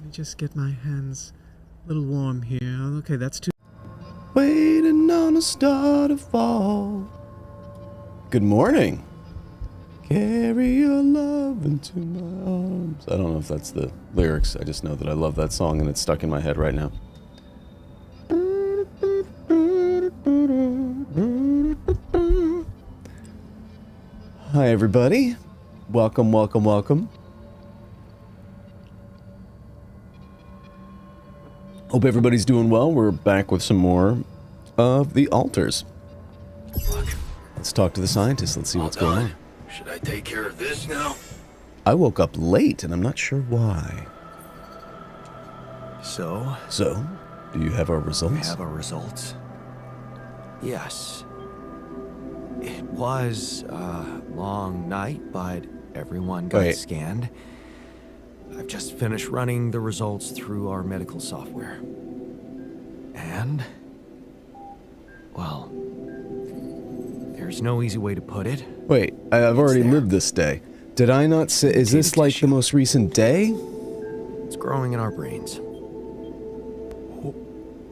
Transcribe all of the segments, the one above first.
me just get my hands a little warm here. Okay, that's too... Waiting on a star to fall. Good morning. Carry your love into my arms. I don't know if that's the lyrics. I just know that I love that song and it's stuck in my head right now. Hi, everybody. Welcome, welcome, welcome. Hope everybody's doing well. We're back with some more of the altars. Let's talk to the scientists. Let's see what's going on. Should I take care of this now? I woke up late and I'm not sure why. So, do you have our results? we have our results. Yes. It was a long night, but everyone got scanned. I've just finished running the results through our medical software. And, well, there's no easy way to put it. Wait, I've already lived this day. Did I not say... Is this like the most recent day? It's growing in our brains.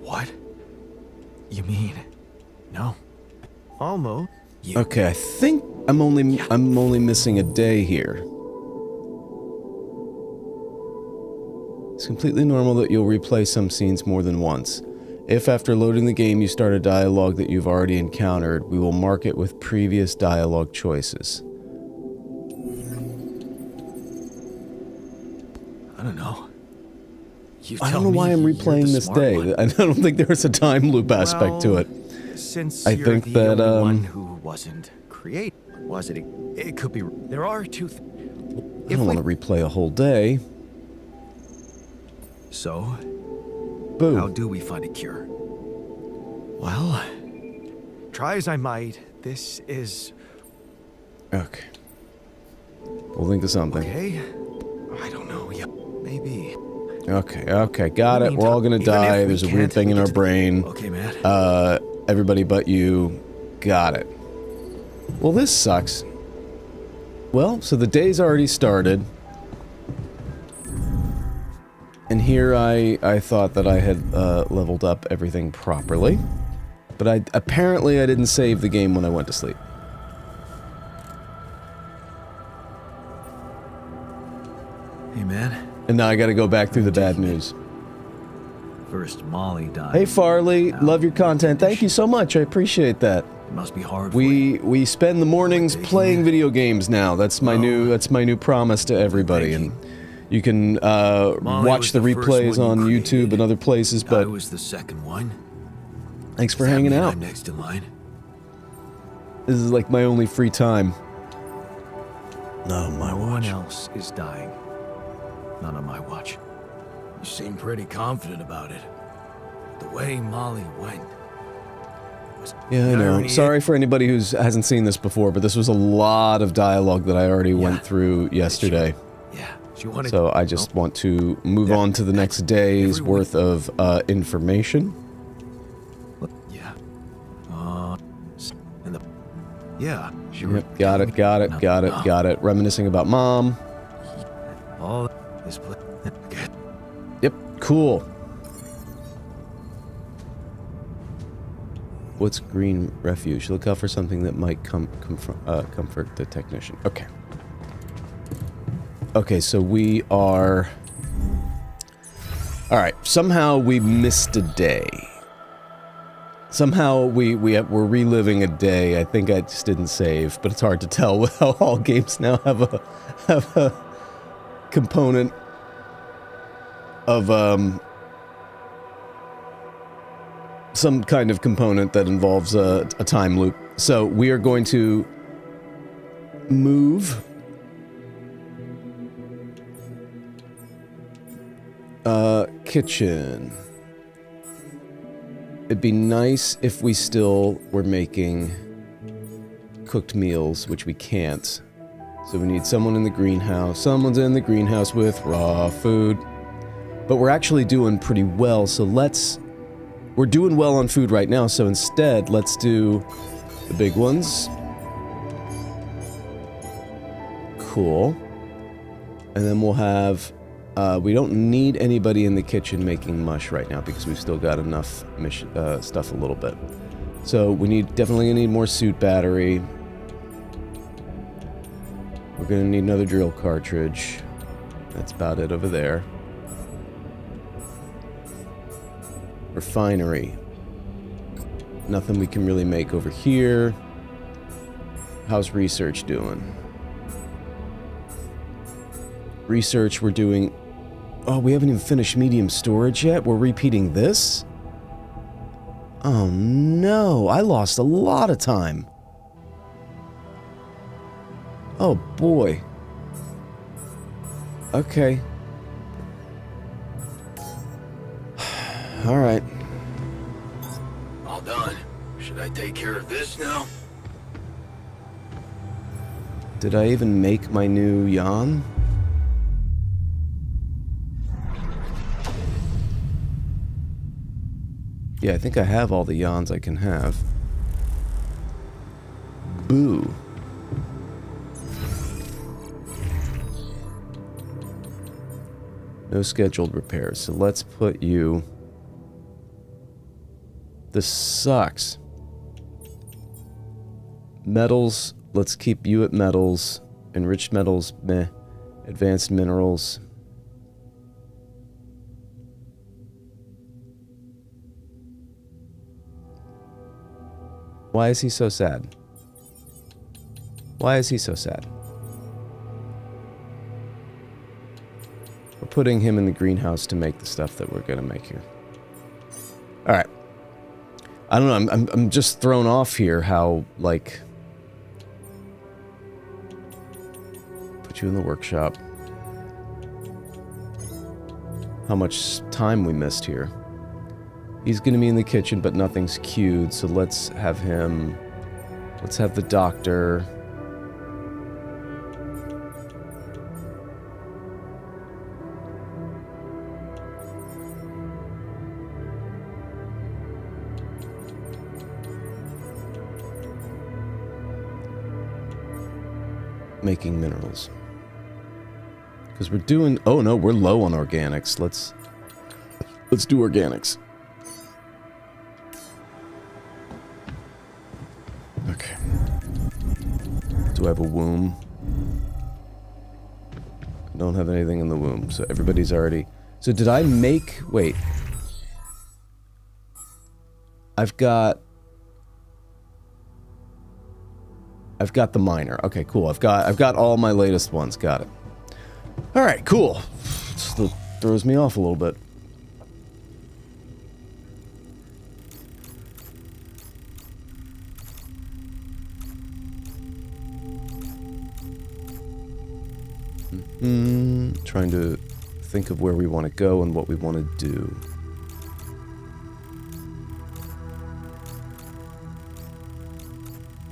What? You mean... No. Almost. Okay, I think I'm only missing a day here. It's completely normal that you'll replay some scenes more than once. If after loading the game you start a dialogue that you've already encountered, we will mark it with previous dialogue choices. I don't know. I don't know why I'm replaying this day. I don't think there's a time loop aspect to it. Since I think that one who wasn't created, was it? It could be. There are two. I don't want to replay a whole day. So, boom. How do we find a cure? Well, try as I might, this is... Okay. We'll think of something. Okay. I don't know. Yeah, maybe. Okay, got it. We're all gonna die. There's a weird thing in our brain. Okay, man. Everybody but you. Got it. Well, this sucks. Well, so the day's already started. And here I thought that I had leveled up everything properly. But apparently I didn't save the game when I went to sleep. Hey, man. And now I gotta go back through the bad news. First, Molly died. Hey, Farley. Love your content. Thank you so much. I appreciate that. It must be hard We spend the mornings playing video games now. That's my new promise to everybody. And you can watch the replays on YouTube and other places, but I was the second one. Thanks for hanging out. I'm next in line. This is like my only free time. No, my watch. No one else is dying. Not on my watch. You seem pretty confident about it. The way Molly went. Yeah, I know. Sorry for anybody who hasn't seen this before, but this was a lot of dialogue that I already went through yesterday. So I just want to move on to the next day's worth of information. Yep, got it. Reminiscing about Mom. All this place. Yep, cool. What's green refuge? Look out for something that might comfort the technician. Okay. Okay, so we are... Alright, somehow we missed a day. Somehow we're reliving a day. I think I just didn't save, but it's hard to tell with how all games now have a component of some kind of component that involves a time loop. So we are going to move kitchen. It'd be nice if we still were making cooked meals, which we can't. So we need someone in the greenhouse. Someone's in the greenhouse with raw food. But we're actually doing pretty well, so we're doing well on food right now, so instead, let's do the big ones. Cool. And then we'll have We don't need anybody in the kitchen making mush right now because we've still got enough stuff a little bit. So we definitely need more suit battery. We're gonna need another drill cartridge. That's about it over there. Refinery. Nothing we can really make over here. How's research doing? Research, we're doing... Oh, we haven't even finished medium storage yet? We're repeating this? Oh no, I lost a lot of time. Oh boy. Okay. Alright. All done. Should I take care of this now? Did I even make my new Jan? Yeah, I think I have all the Jans I can have. Boo. No scheduled repairs, so let's put you... This sucks. Metals, let's keep you at metals. Enriched metals, meh. Advanced minerals. Why is he so sad? Why is he so sad? We're putting him in the greenhouse to make the stuff that we're gonna make here. Alright. I don't know, I'm just thrown off here how, like... Put you in the workshop. How much time we missed here. He's gonna be in the kitchen, but nothing's queued, so let's have him... Let's have the doctor... making minerals. Because we're doing... Oh no, we're low on organics. Let's do organics. Okay. Do I have a womb? I don't have anything in the womb, so everybody's already... So did I make... Wait. I've got the miner. Okay, cool. I've got all my latest ones. Got it. All right, cool. Still throws me off a little bit. Trying to think of where we want to go and what we want to do.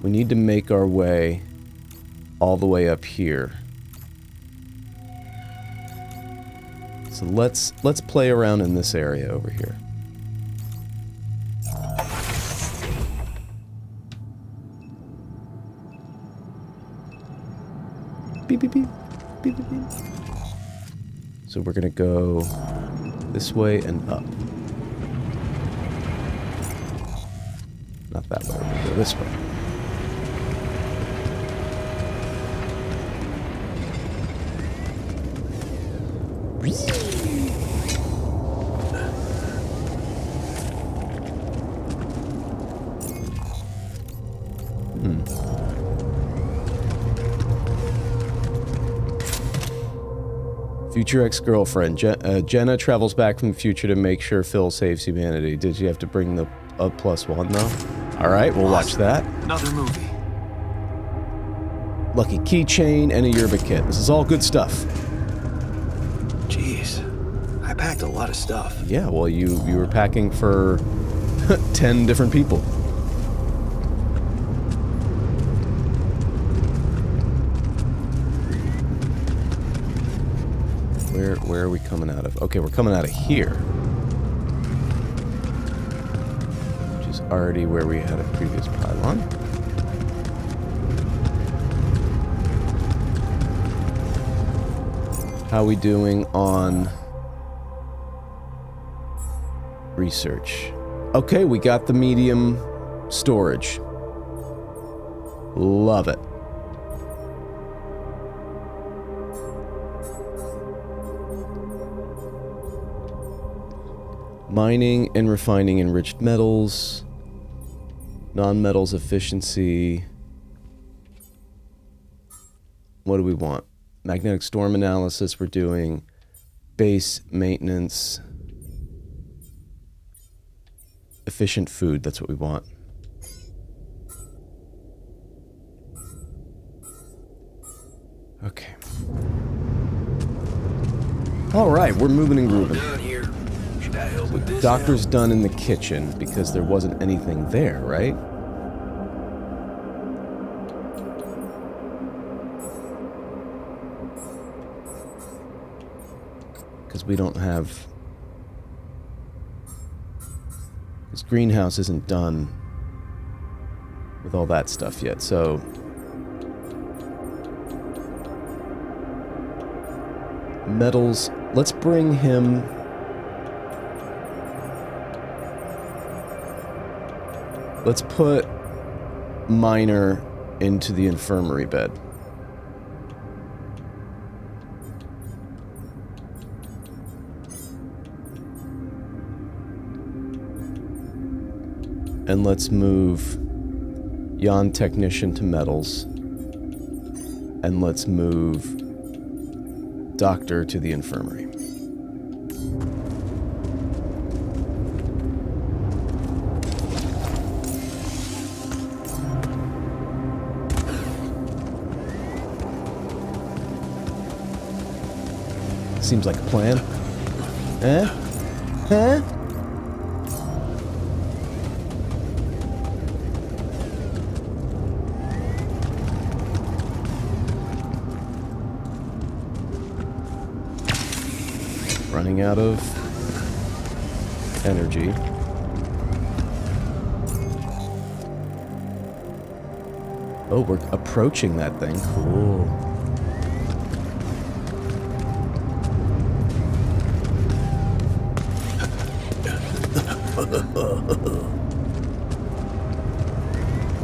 We need to make our way all the way up here. So let's play around in this area over here. Beep, beep, beep. Beep, beep, beep. So we're gonna go this way and up. Not that way, we'll go this way. Future ex-girlfriend. Jenna travels back from the future to make sure Phil saves humanity. Did you have to bring the +1 though? Alright, we'll watch that. Another movie. Lucky keychain and a yerba kit. This is all good stuff. Jeez, I packed a lot of stuff. Yeah, well, you were packing for 10 different people. Where are we coming out of? Okay, we're coming out of here. Which is already where we had a previous pylon. How we doing on research? Okay, we got the medium storage. Love it. Mining and refining enriched metals. Non-metals efficiency. What do we want? Magnetic storm analysis we're doing. Base maintenance. Efficient food, that's what we want. Okay. Alright, we're moving and grooving. Down here. Should I help with this? Doctor's done in the kitchen because there wasn't anything there, right? Because we don't have... This greenhouse isn't done with all that stuff yet, so... Metals. Let's bring him... Let's put Miner into the infirmary bed. And let's move Jan Technician to metals. And let's move Doctor to the infirmary. Seems like a plan. Eh? Huh? Running out of energy. Oh, we're approaching that thing. Cool.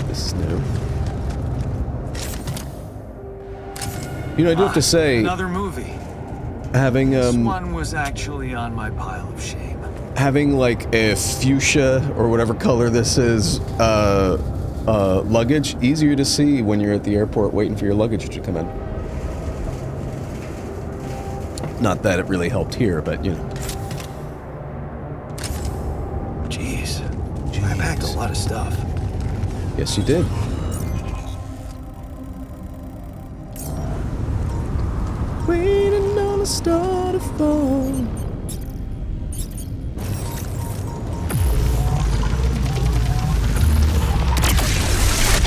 This is new. You know, I do have to say, Another movie. having This one was actually on my pile of shame. having like a fuchsia or whatever color this is luggage, easier to see when you're at the airport waiting for your luggage to come in. Not that it really helped here, but you know. Jeez. I packed a lot of stuff. Yes, you did. Waiting on a star to fall.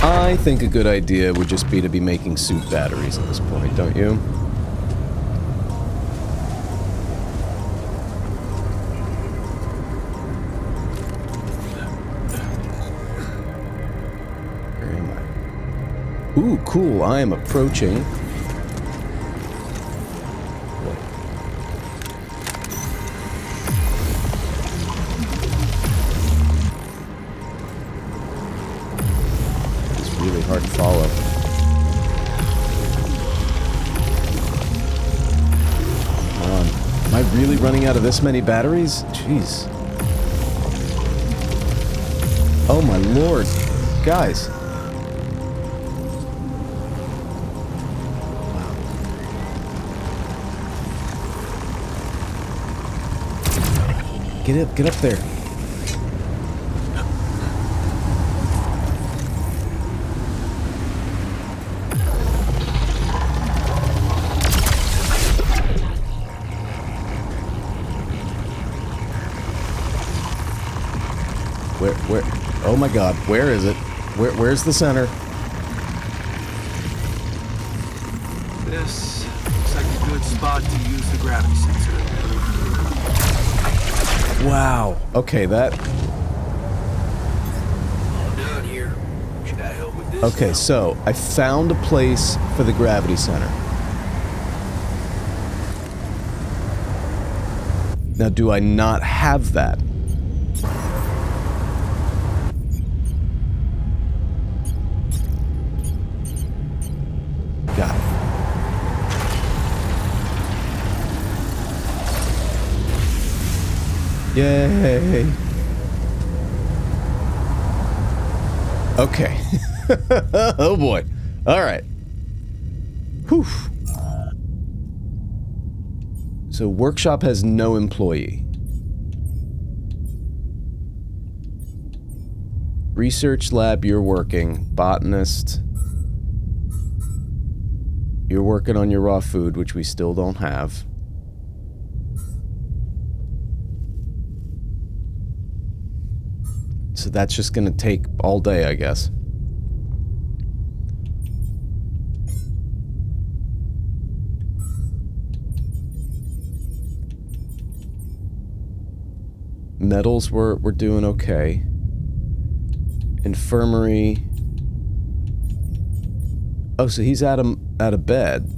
I think a good idea would just be to be making suit batteries at this point, don't you? Where am I? Ooh, cool. I am approaching. Really hard to follow. Come on. Am I really running out of this many batteries? Jeez. Oh my lord. Guys. Wow. Get up there. Where? Oh my god, where is it? Where's the center? This looks like a good spot to use the gravity sensor. Wow. Okay, that... All done here. Should I help with this? Okay, so I found a place for the gravity center. Now, do I not have that? Got it. Yay. Okay. Oh boy. All right. Whew. So workshop has no employee. Research lab, you're working. Botanist. You're working on your raw food, which we still don't have. So that's just gonna take all day, I guess. Metals, we're doing okay. Infirmary. Oh, so he's out of bed.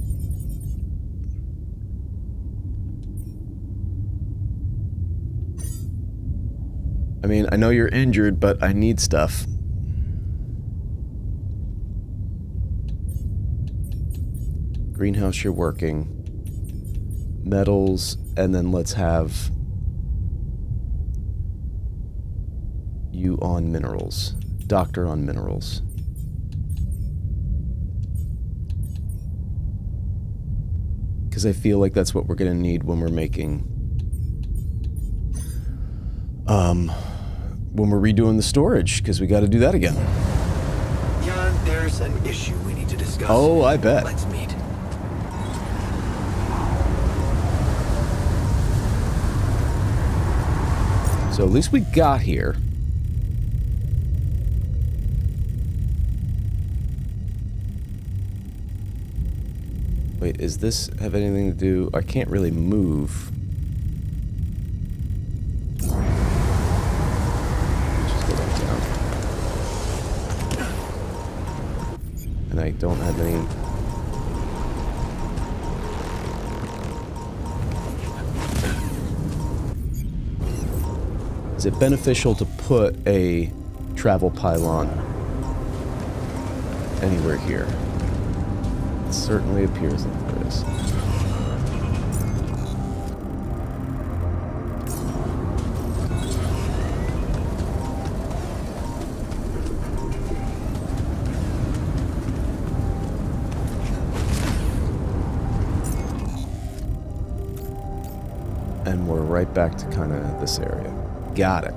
I mean, I know you're injured, but I need stuff. Greenhouse, you're working. Metals, and then let's have you on minerals. Doctor on minerals. Because I feel like that's what we're going to need when we're making... when we're redoing the storage, because we got to do that again. Jan, there's an issue we need to discuss. Oh, I bet. Let's meet. So at least we got here. Wait, does this have anything to do... I can't really move. And I don't have any... Is it beneficial to put a travel pylon anywhere here? It certainly appears that there is. And we're right back to kind of this area. Got it.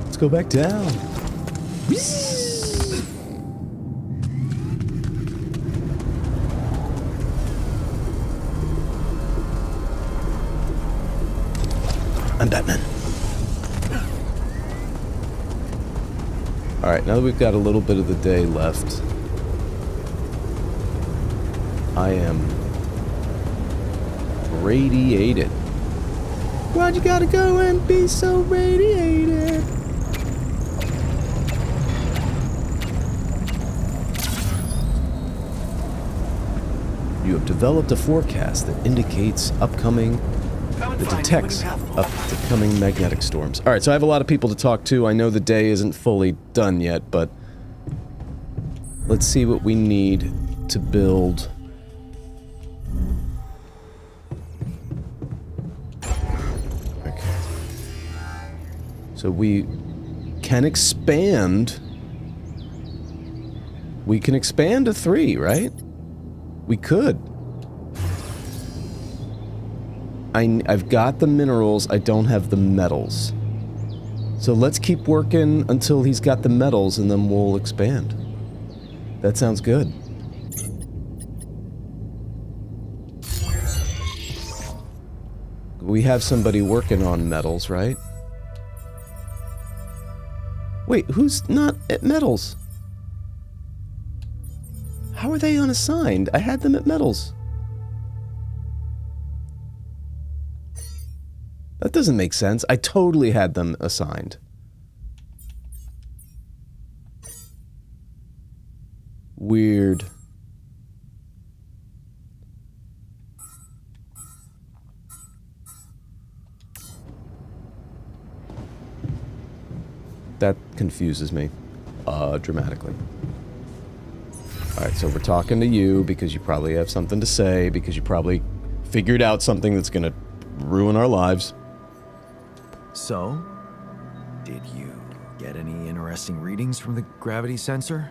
Let's go back down. I'm Batman. Alright, now that we've got a little bit of the day left, I am radiated. Why'd you gotta go and be so radiated? You have developed a forecast that indicates that detects upcoming magnetic storms. Alright, so I have a lot of people to talk to. I know the day isn't fully done yet, but let's see what we need to build. So we can expand. We can expand to 3, right? We could. I've got the minerals, I don't have the metals. So let's keep working until he's got the metals and then we'll expand. That sounds good. We have somebody working on metals, right? Wait, who's not at metals? How are they unassigned? I had them at metals. That doesn't make sense. I totally had them assigned. Weird. That confuses me dramatically. Alright, so we're talking to you because you probably have something to say, because you probably figured out something that's gonna ruin our lives. So, did you get any interesting readings from the gravity sensor?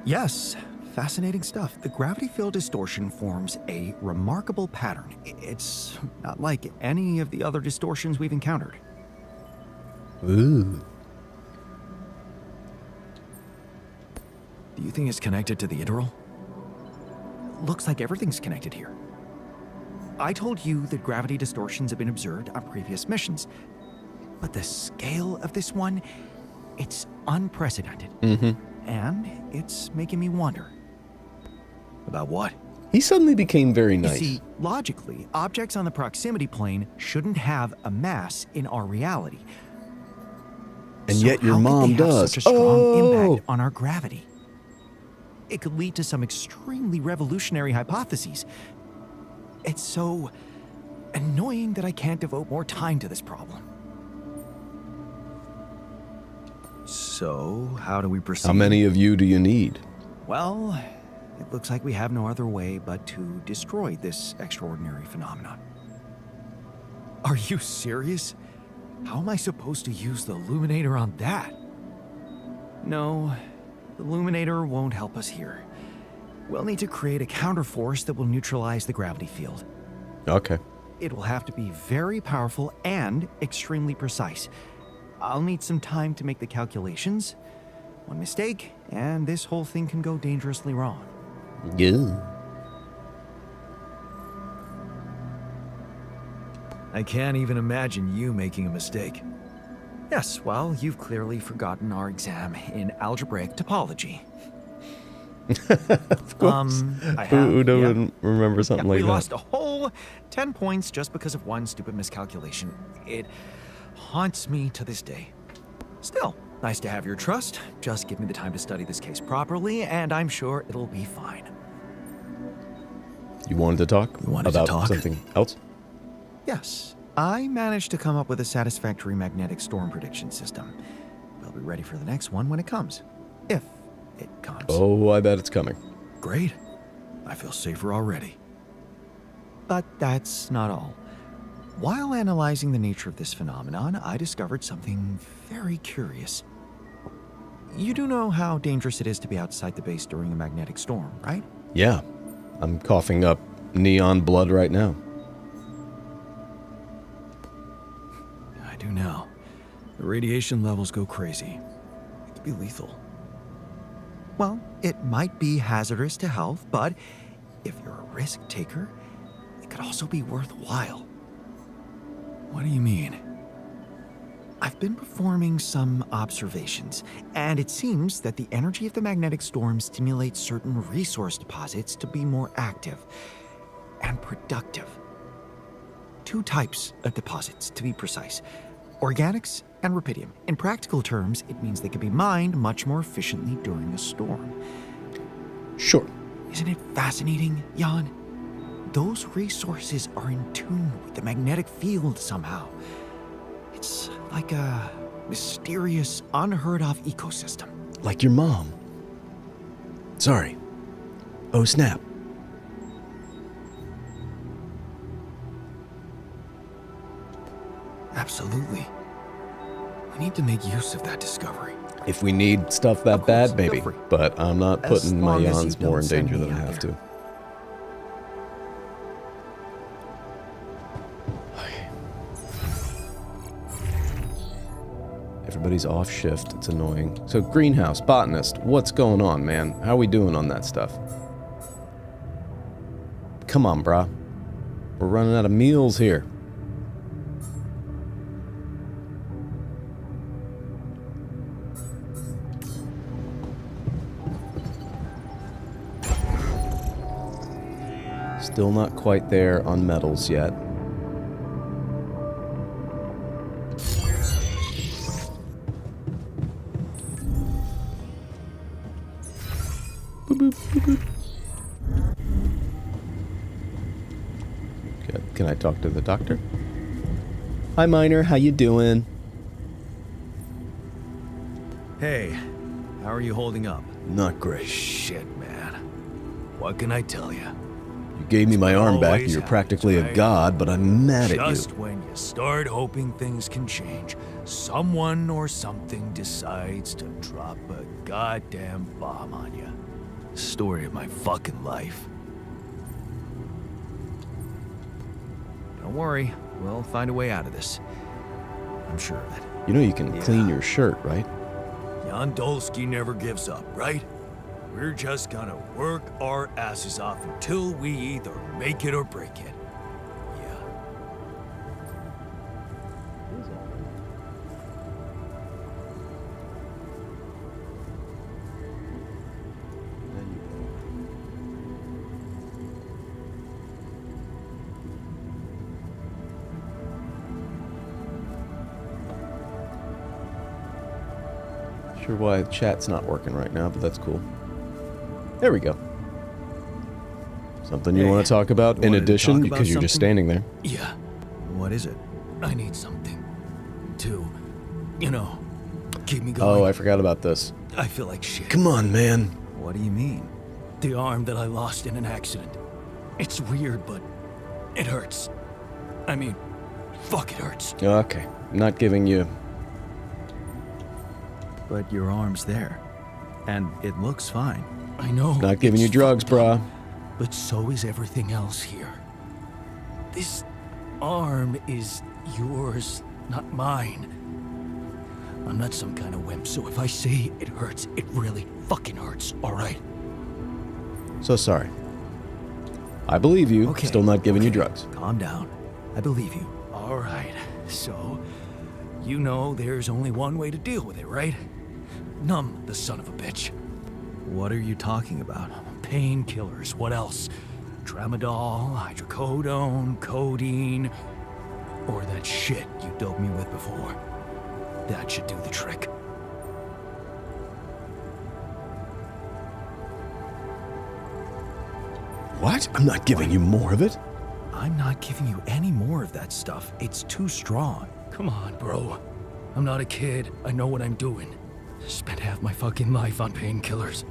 Yes, fascinating stuff. The gravity field distortion forms a remarkable pattern. It's not like any of the other distortions we've encountered. Ooh. Do you think it's connected to the Ideral? Looks like everything's connected here. I told you that gravity distortions have been observed on previous missions, but the scale of this one, it's unprecedented. And it's making me wonder. About what? He suddenly became very nice. You see, logically, objects on the proximity plane shouldn't have a mass in our reality. And So yet your how could mom they have does. Such a strong Oh! impact on our gravity. It could lead to some extremely revolutionary hypotheses. It's so annoying that I can't devote more time to this problem. So, how do we proceed? How many of you do you need? Well, it looks like we have no other way but to destroy this extraordinary phenomenon. Are you serious? How am I supposed to use the Illuminator on that? No, the Illuminator won't help us here. We'll need to create a counterforce that will neutralize the gravity field. Okay. It will have to be very powerful and extremely precise. I'll need some time to make the calculations. One mistake, and this whole thing can go dangerously wrong. Yeah. I can't even imagine you making a mistake. Yes, well, you've clearly forgotten our exam in algebraic topology. Of course. I have, Who doesn't remember something like we that? lost a whole 10 points just because of one stupid miscalculation. It haunts me to this day. Still, nice to have your trust. Just give me the time to study this case properly, and I'm sure it'll be fine. You wanted to talk You wanted to about talk? something else? Yes, I managed to come up with a satisfactory magnetic storm prediction system. We'll be ready for the next one when it comes. If it comes. Oh, I bet it's coming. Great. I feel safer already. But that's not all. While analyzing the nature of this phenomenon, I discovered something very curious. You do know how dangerous it is to be outside the base during a magnetic storm, right? Yeah. I'm coughing up neon blood right now. I do now. The radiation levels go crazy. It could be lethal. Well, it might be hazardous to health, but if you're a risk taker, it could also be worthwhile. What do you mean? I've been performing some observations, and it seems that the energy of the magnetic storm stimulates certain resource deposits to be more active and productive. 2 types of deposits, to be precise. Organics and rubidium. In practical terms, it means they can be mined much more efficiently during a storm. Sure. Isn't it fascinating, Jan? Those resources are in tune with the magnetic field somehow. It's like a mysterious, unheard of ecosystem. Like your mom. Sorry. Oh, snap. Absolutely. We need to make use of that discovery. If we need stuff that Of course, bad, maybe. feel free. But I'm not As putting my long as you yawns more don't in send danger me than I out have there. to. Everybody's off shift. It's annoying. So, greenhouse, botanist, what's going on, man? How are we doing on that stuff? Come on, brah. We're running out of meals here. Still not quite there on metals yet. boop, boop, boop. Okay, can I talk to the doctor? Hi, Miner. How you doing? Hey, how are you holding up? Not great. Shit, man. What can I tell you? You gave me my arm back and Always you're happens, practically a right? god, but I'm mad at you. Just when you start hoping things can change, someone or something decides to drop a goddamn bomb on you. Story of my fucking life. Don't worry, we'll find a way out of this. I'm sure of it. You know you can Yeah. clean your shirt, right? Jan Dolsky never gives up, right? We're just gonna work our asses off until we either make it or break it. Yeah. Sure why chat's not working right now, but that's cool. There we go. Something you Hey, want to talk about you in wanted to addition, talk about because you're just something? standing there. Yeah. What is it? I need something to, keep me going. Oh, I forgot about this. I feel like shit. Come on, man. What do you mean? The arm that I lost in an accident. It's weird, but it hurts. I mean, fuck, it hurts. Okay, I'm not giving you... But your arm's there, and it looks fine. I know. Not giving it's you drugs, fucked up, brah. But so is everything else here. This arm is yours, not mine. I'm not some kind of wimp, so if I say it hurts, it really fucking hurts, alright? So sorry. I believe you, Okay. still not giving you okay. drugs. Calm down. I believe you. Alright, so you know there's only one way to deal with it, right? Numb the son of a bitch. What are you talking about? Painkillers, what else? Tramadol, hydrocodone, codeine, or that shit you doped me with before. That should do the trick. What? I'm not giving you more of it. I'm not giving you any more of that stuff. It's too strong. Come on, bro. I'm not a kid. I know what I'm doing. Spent half my fucking life on painkillers.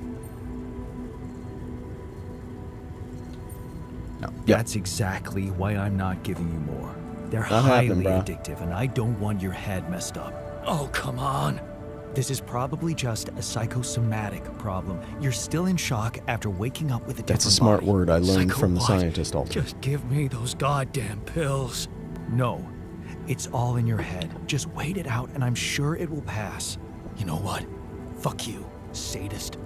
No. That's exactly why I'm not giving you more. They're Not highly happening, brah. addictive, and I don't want your head messed up. Oh, come on. This is probably just a psychosomatic problem. You're still in shock after waking up with a different That's a smart body. word I learned Psycho from the what? scientist also. Just give me those goddamn pills. No, it's all in your head. Just wait it out, and I'm sure it will pass. You know what? Fuck you, sadist.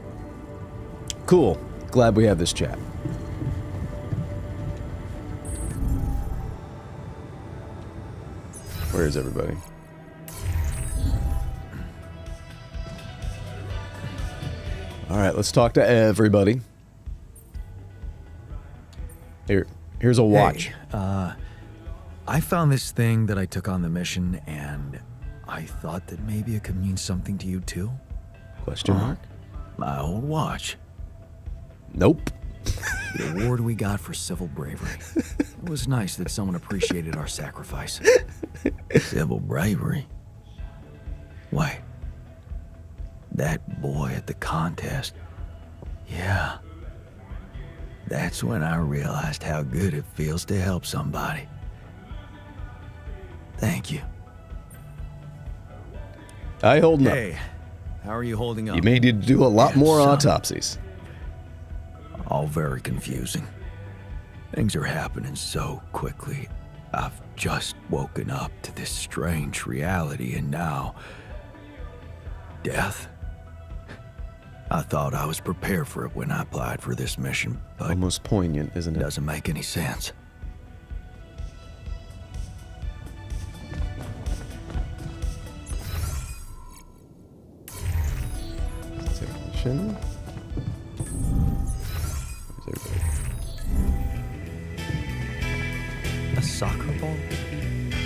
Cool. Glad we had this chat. Where is everybody? All right, let's talk to everybody. Here's a watch. Hey, I found this thing that I took on the mission, and I thought that maybe it could mean something to you too. Question mark? My old watch. Nope. The award we got for civil bravery. It was nice that someone appreciated our sacrifice. Civil bravery? Wait. That boy at the contest. Yeah. That's when I realized how good it feels to help somebody. Thank you. I holding up. Hey, how are you holding up? You may need to do a lot Man, more son. autopsies. All very confusing. Things are happening so quickly. I've just woken up to this strange reality, and now... death. I thought I was prepared for it when I applied for this mission, but Almost poignant, isn't it it? doesn't make any sense. Technician. Where's everybody? A soccer ball?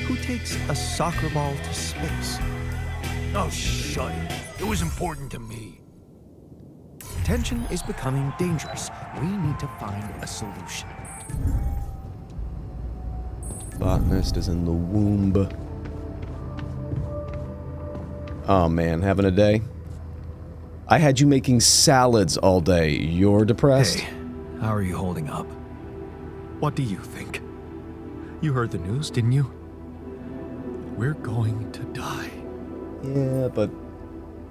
Who takes a soccer ball to space? Oh, shut it. It was important to me. tension is becoming dangerous. We need to find a solution. Botanist is in the womb. Oh man, having a day? I had you making salads all day. You're depressed? Hey, how are you holding up? What do you think? You heard the news, didn't you? We're going to die. Yeah, but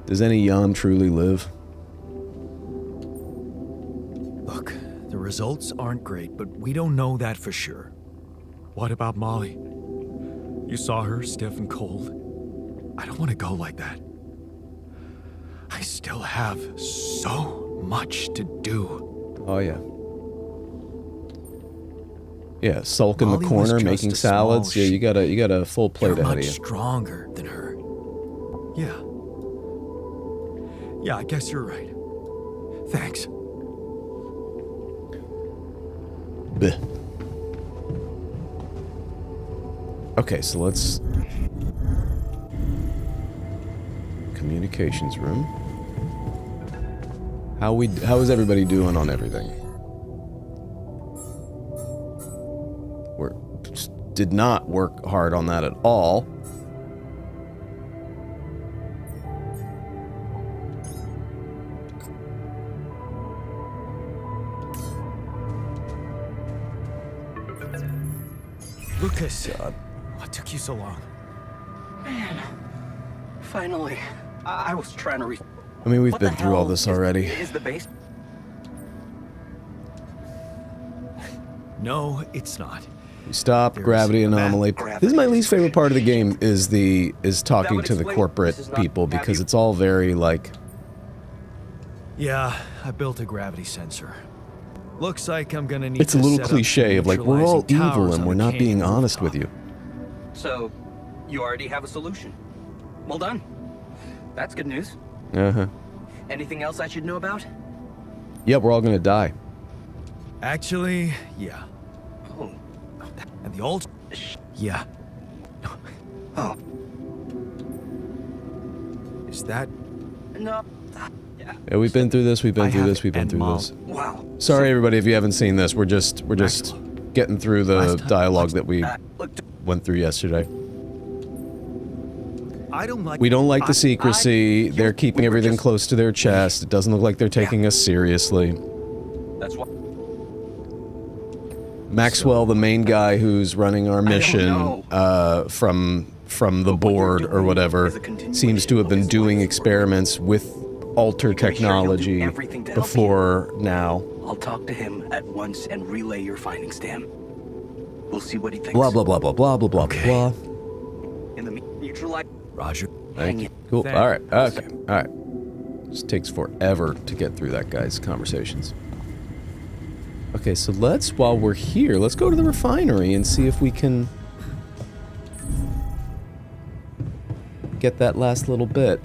does any Jan truly live? Look, the results aren't great, but we don't know that for sure. What about Molly? You saw her stiff and cold. I don't want to go like that. I still have so much to do. Oh yeah. Yeah, sulk in the Molly was corner just making a small salads. Yeah, you got a full plate You're ahead of much you. stronger than her. Yeah. Yeah, I guess you're right. Thanks. Bleh. Okay, so let's... Communications room. How is everybody doing on everything? Did not work hard on that at all. Lucas, what took you so long? Man, finally. I was trying to I mean, we've What the been through all hell this is- already. Is the base? No, it's not. We stopped There's gravity a map. anomaly. Gravity. This is my least favorite part of the game is talking would to the explain- corporate this is not- people have because you- it's all very like Yeah, I built a gravity sensor. Looks like I'm gonna need it's a to little set up cliche some of like we're all neutralizing evil towers and on we're the not being canyon honest rooftop. with you. So, you already have a solution. Well done. That's good news. Uh-huh. Anything else I should know about? Yeah, we're all gonna die. Actually, yeah. Oh. And the old... Yeah. Oh. Is that... No. Yeah. Yeah, we've been through this, we've been I through have this, we've been and through Mom. this. Wow. Sorry everybody if you haven't seen this. We're just getting through the Last time- dialogue that we Look, went through yesterday. I don't like... We don't like the I- secrecy. They're we keeping were everything just- close to their chest. It doesn't look like they're taking us seriously. that's what. Maxwell, the main guy who's running our mission know. from the But what you're board or doing whatever, is a continuation seems to have of been his doing life's experiments with alter You can be sure he'll do technology everything to help before now. I'll talk to him at once and relay your findings to him. We'll see what he thinks. Blah blah blah blah blah blah blah Okay. blah. In the neutralize. Roger. Thank you. Hang Cool. Thanks. All right. Okay. All right. Just takes forever to get through that guy's conversations. Okay, so while we're here, let's go to the refinery and see if we can get that last little bit.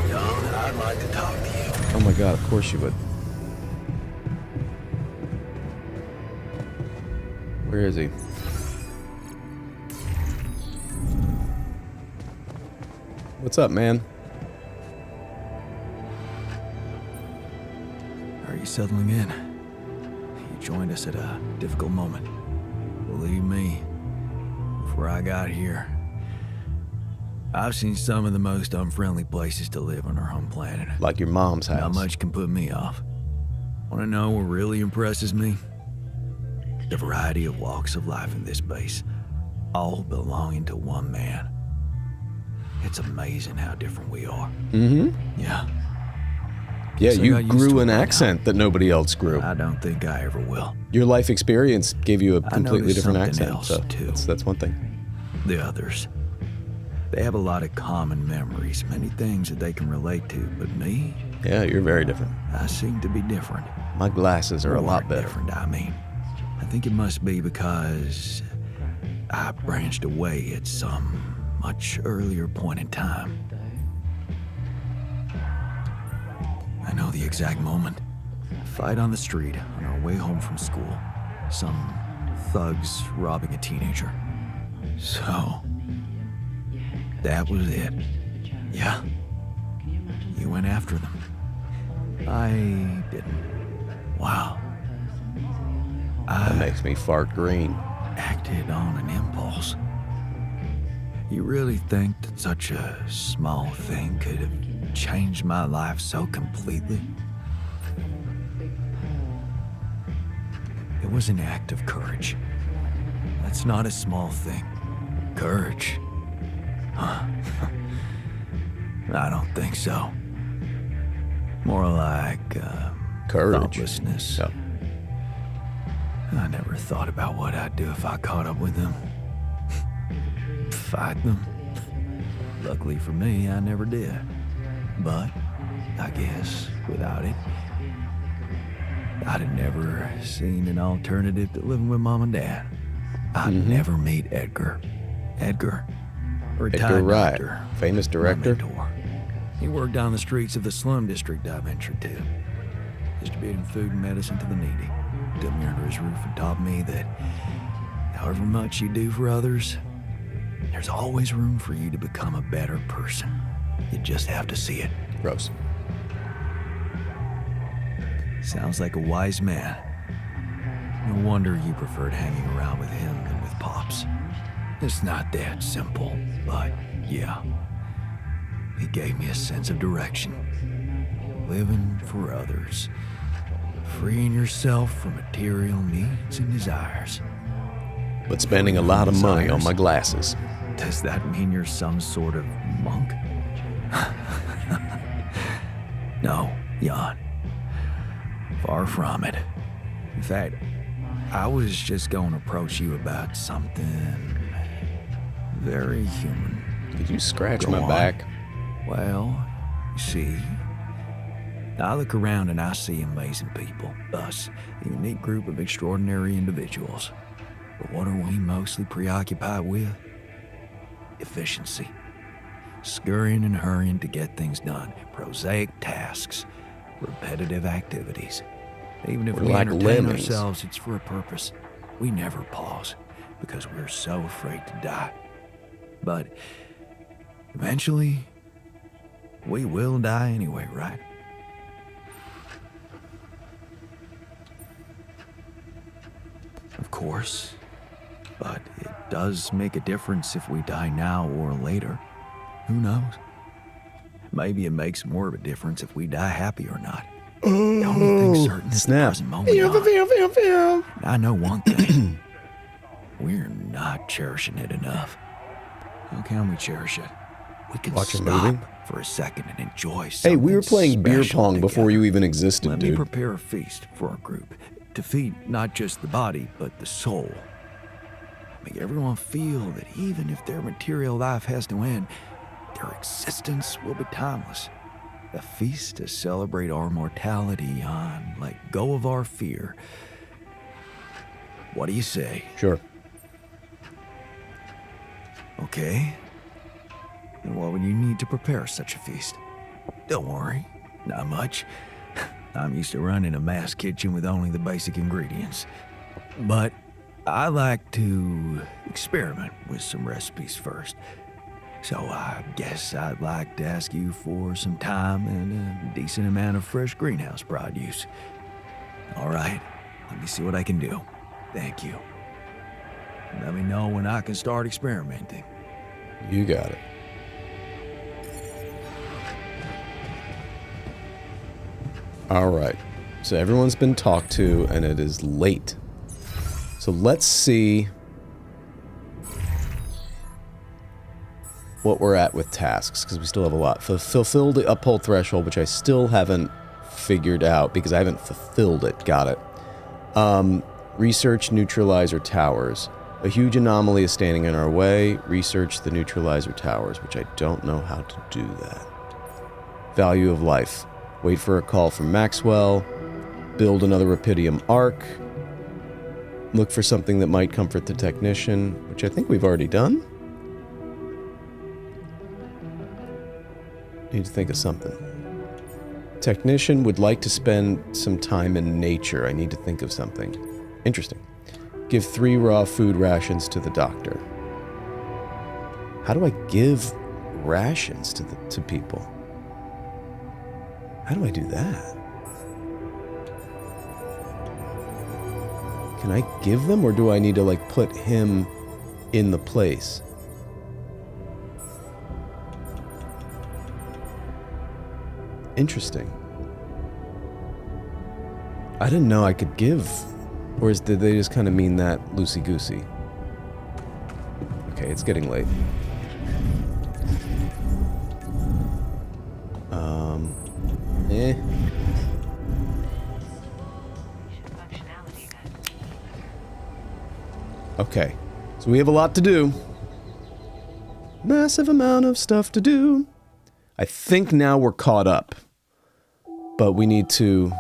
John, I'd like to talk to you. Oh my god, of course you would. Where is he? What's up, man? Are you settling in? You joined us at a difficult moment. Believe me, before I got here, I've seen some of the most unfriendly places to live on our home planet. Like your mom's house. Not much can put me off. Want to know what really impresses me? The variety of walks of life in this base, all belonging to one man. It's amazing how different we are. Mm-hmm. Yeah, Yeah, Guess I you got used grew to it an by now. accent that nobody else grew. I don't think I ever will. Your life experience gave you a completely noticed different something accent, else, so too. that's one thing. The others. They have a lot of common memories, many things that they can relate to, but me, Yeah, you're very different. I seem to be different. My glasses are a lot More better. different, I mean. I think it must be because I branched away at some much earlier point in time. I know the exact moment. Fight on the street on our way home from school. Some thugs robbing a teenager. So, that was it. Yeah. You went after them. I didn't. Wow. That makes me fart green. Acted on an impulse. You really think that such a small thing could have changed my life so completely? It was an act of courage. That's not a small thing. Courage. Huh. I don't think so. More like, Courage. thoughtlessness. Yep. I never thought about what I'd do if I caught up with them. Fight them. Luckily for me, I never did. But, I guess, without it, I'd have never seen an alternative to living with Mom and Dad. I'd never meet Edgar. Edgar. Retired Edgar Wright, doctor. famous My director. mentor. He worked down the streets of the slum district I ventured to, distributing food and medicine to the needy. Took me under his roof and taught me that however much you do for others, there's always room for you to become a better person. You just have to see it. Gross. Sounds like a wise man. No wonder you preferred hanging around with him than with Pops. It's not that simple, but yeah. He gave me a sense of direction. Living for others. Freeing yourself from material needs and desires. But spending a lot of money on my glasses. Does that mean you're some sort of monk? No, Jan. Far from it. In fact, I was just going to approach you about something very human. Could you scratch Go my on. back? Well, you see, I look around and I see amazing people. Us, a unique group of extraordinary individuals. But what are we mostly preoccupied with? Efficiency. Scurrying and hurrying to get things done. Prosaic tasks. Repetitive activities. Even if We're we like entertain lemmings. ourselves, it's for a purpose. We never pause because we're so afraid to die. But eventually, we will die anyway, right? Of course. But it does make a difference if we die now or later. Who knows? Maybe it makes more of a difference if we die happy or not. The only thing certain is the snap. present moment. Jan. I know one thing. We're not cherishing it enough. How can we cherish it? We can Watch a stop movie? for a second and enjoy Hey, something we were playing beer special pong before together. you even existed, Let me dude. prepare a feast for our group to feed not just the body, but the soul. Make everyone feel that even if their material life has to end, their existence will be timeless. A feast to celebrate our mortality on, let go of our fear. What do you say? Sure. Okay. And what would you need to prepare such a feast? Don't worry, not much. I'm used to running a mass kitchen with only the basic ingredients. But I like to experiment with some recipes first. So I guess I'd like to ask you for some time and a decent amount of fresh greenhouse produce. All right, let me see what I can do. Thank you. Let me know when I can start experimenting. You got it. All right. So everyone's been talked to, and it is late. So let's see what we're at with tasks, because we still have a lot. Fulfill the uphold threshold, which I still haven't figured out because I haven't fulfilled it. Got it. Research neutralizer towers. A huge anomaly is standing in our way. Research the neutralizer towers, which I don't know how to do that. Value of life. Wait for a call from Maxwell. Build another Rapidium arc. Look for something that might comfort the technician, which I think we've already done. Need to think of something. Technician would like to spend some time in nature. I need to think of something. Interesting. Give 3 raw food rations to the doctor. How do I give rations to people? How do I do that? Can I give them, or do I need to, like, put him in the place? Interesting. I didn't know I could give. Or did they just kind of mean that loosey-goosey? Okay, it's getting late. Eh. Okay, so we have a lot to do. Massive amount of stuff to do. I think now we're caught up. But we need to...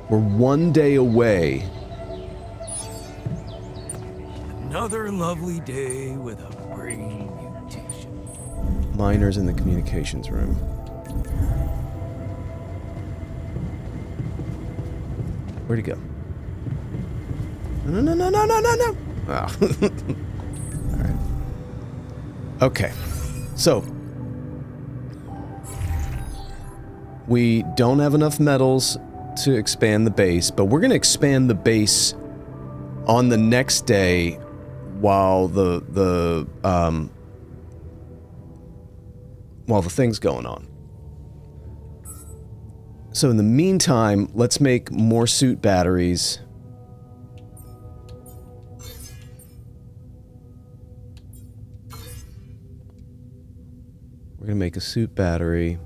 We're 1 day away. Another lovely day with a brain mutation. Miners in the communications room. Where'd he go? No. Oh. Alright. Okay. So. We don't have enough metals to expand the base, but we're going to expand the base on the next day while the thing's going on. So in the meantime, let's make more suit batteries. We're going to make a suit battery.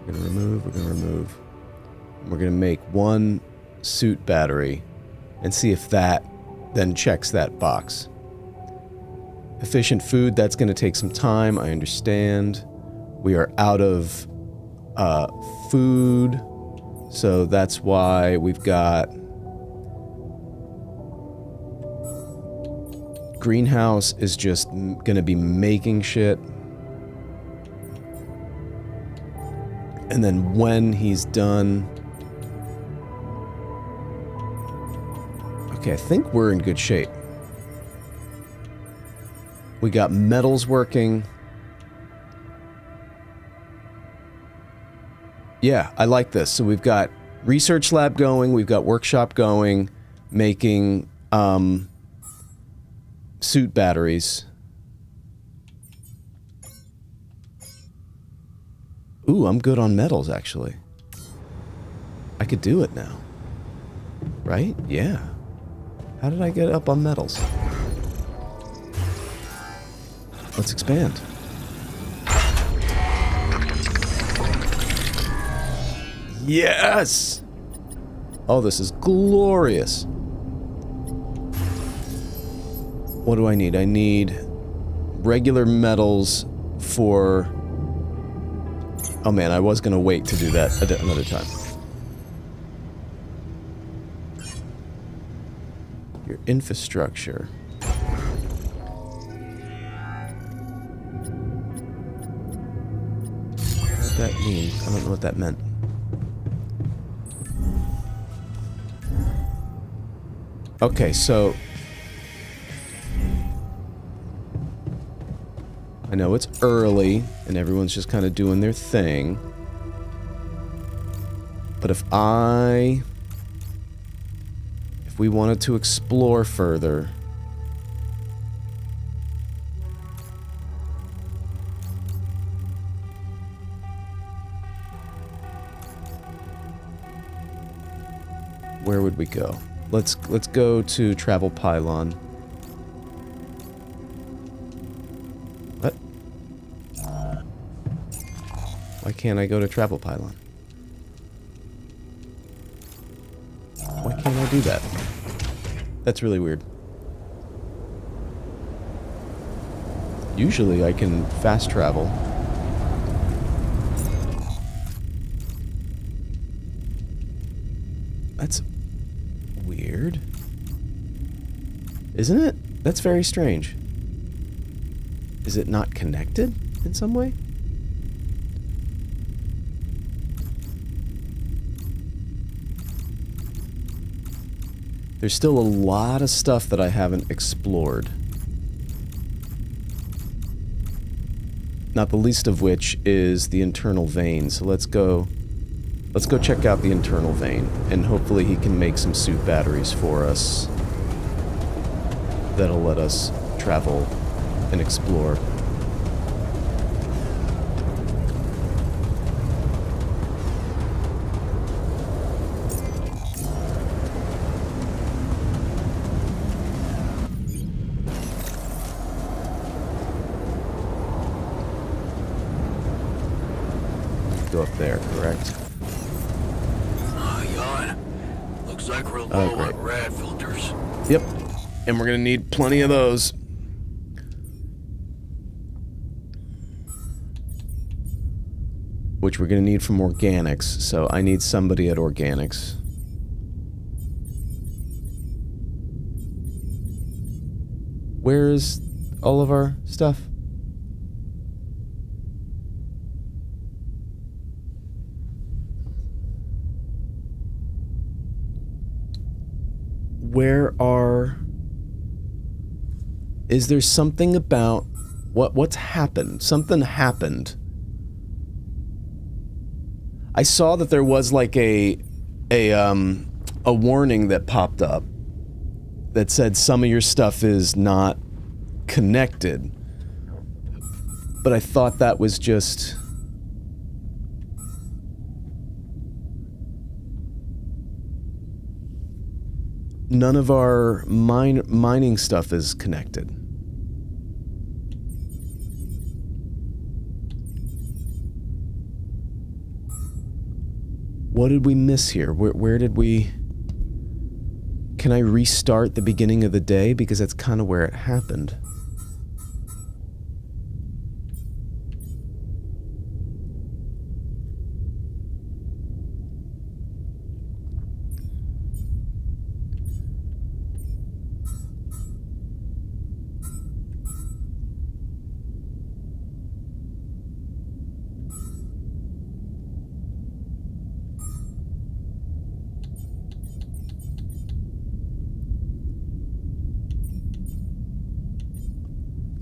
We're going to remove. We're going to make one suit battery and see if that then checks that box. Efficient food, that's going to take some time, I understand. We are out of food, so that's why we've got greenhouse is just going to be making shit. And then when he's done... Okay, I think we're in good shape. We got metals working. Yeah, I like this. So we've got research lab going, we've got workshop going, making suit batteries. Ooh, I'm good on metals, actually. I could do it now. Right? Yeah. How did I get up on metals? Let's expand. Yes! Oh, this is glorious. What do I need? I need regular metals for... Oh man, I was gonna wait to do that another time. Your infrastructure. What does that mean? I don't know what that meant. Okay, so... I know it's early, and everyone's just kind of doing their thing. But if we wanted to explore further... Where would we go? Let's go to Travel Pylon. What? Why can't I go to Travel Pylon? Why can't I do that? That's really weird. Usually I can fast travel. That's weird. Isn't it? That's very strange. Is it not connected in some way? There's still a lot of stuff that I haven't explored. Not the least of which is the internal vein. So let's go check out the internal vein, and hopefully he can make some suit batteries for us that'll let us travel and explore. Go up there, correct? Yawn. Looks like we're low great. on rad filters. Yep. And we're gonna need plenty of those. Which we're gonna need from organics, so I need somebody at organics. Where is all of our stuff? Where are... Is there something about... What's happened? Something happened. I saw that there was like a warning that popped up that said some of your stuff is not connected. But I thought that was just... None of our mining stuff is connected. What did we miss here? Where did we... Can I restart the beginning of the day? Because that's kind of where it happened.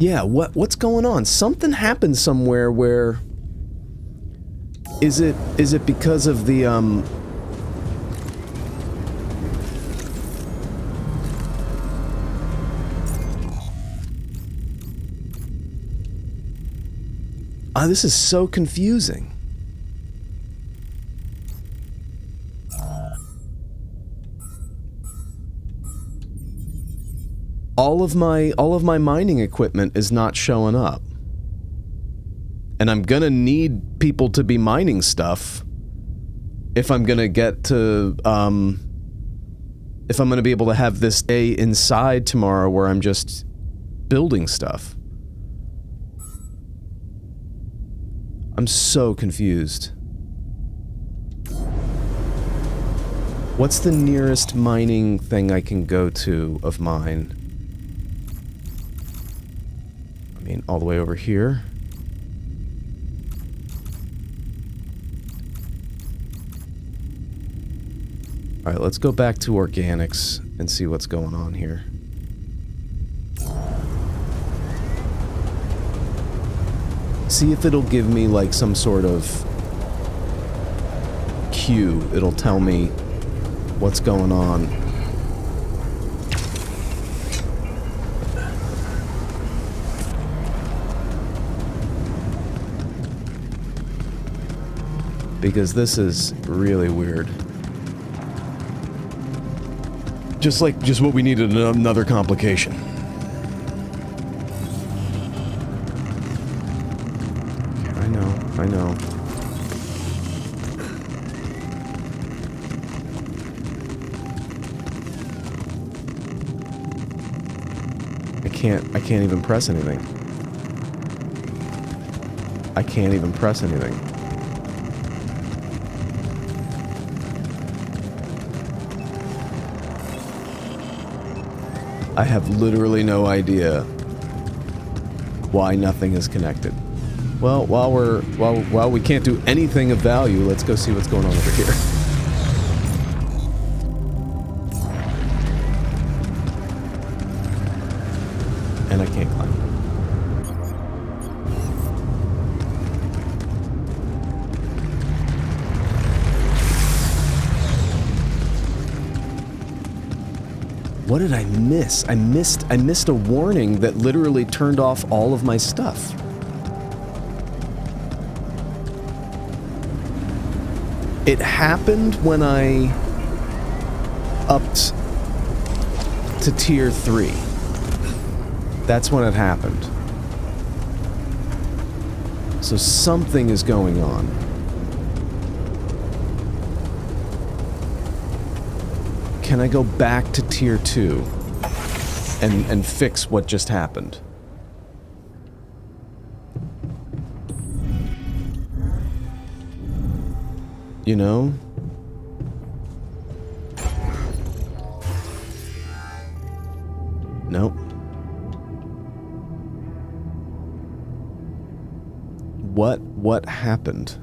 Yeah, what's going on? Something happened somewhere where... Is it because of the, this is so confusing. All of my mining equipment is not showing up. And I'm gonna need people to be mining stuff if I'm gonna get to, if I'm gonna be able to have this day inside tomorrow where I'm just building stuff. I'm so confused. What's the nearest mining thing I can go to of mine? I mean, all the way over here. Alright, let's go back to organics and see what's going on here. See if it'll give me like some sort of cue. It'll tell me what's going on. Because this is really weird. Just what we needed, another complication. I know. I can't even press anything. I can't even press anything. I have literally no idea why nothing is connected. Well, while we can't do anything of value, let's go see what's going on over here. What did I miss? I missed a warning that literally turned off all of my stuff. It happened when I upped to tier 3. That's when it happened. So something is going on. Can I go back to tier 2 and fix what just happened? You know? Nope. What happened?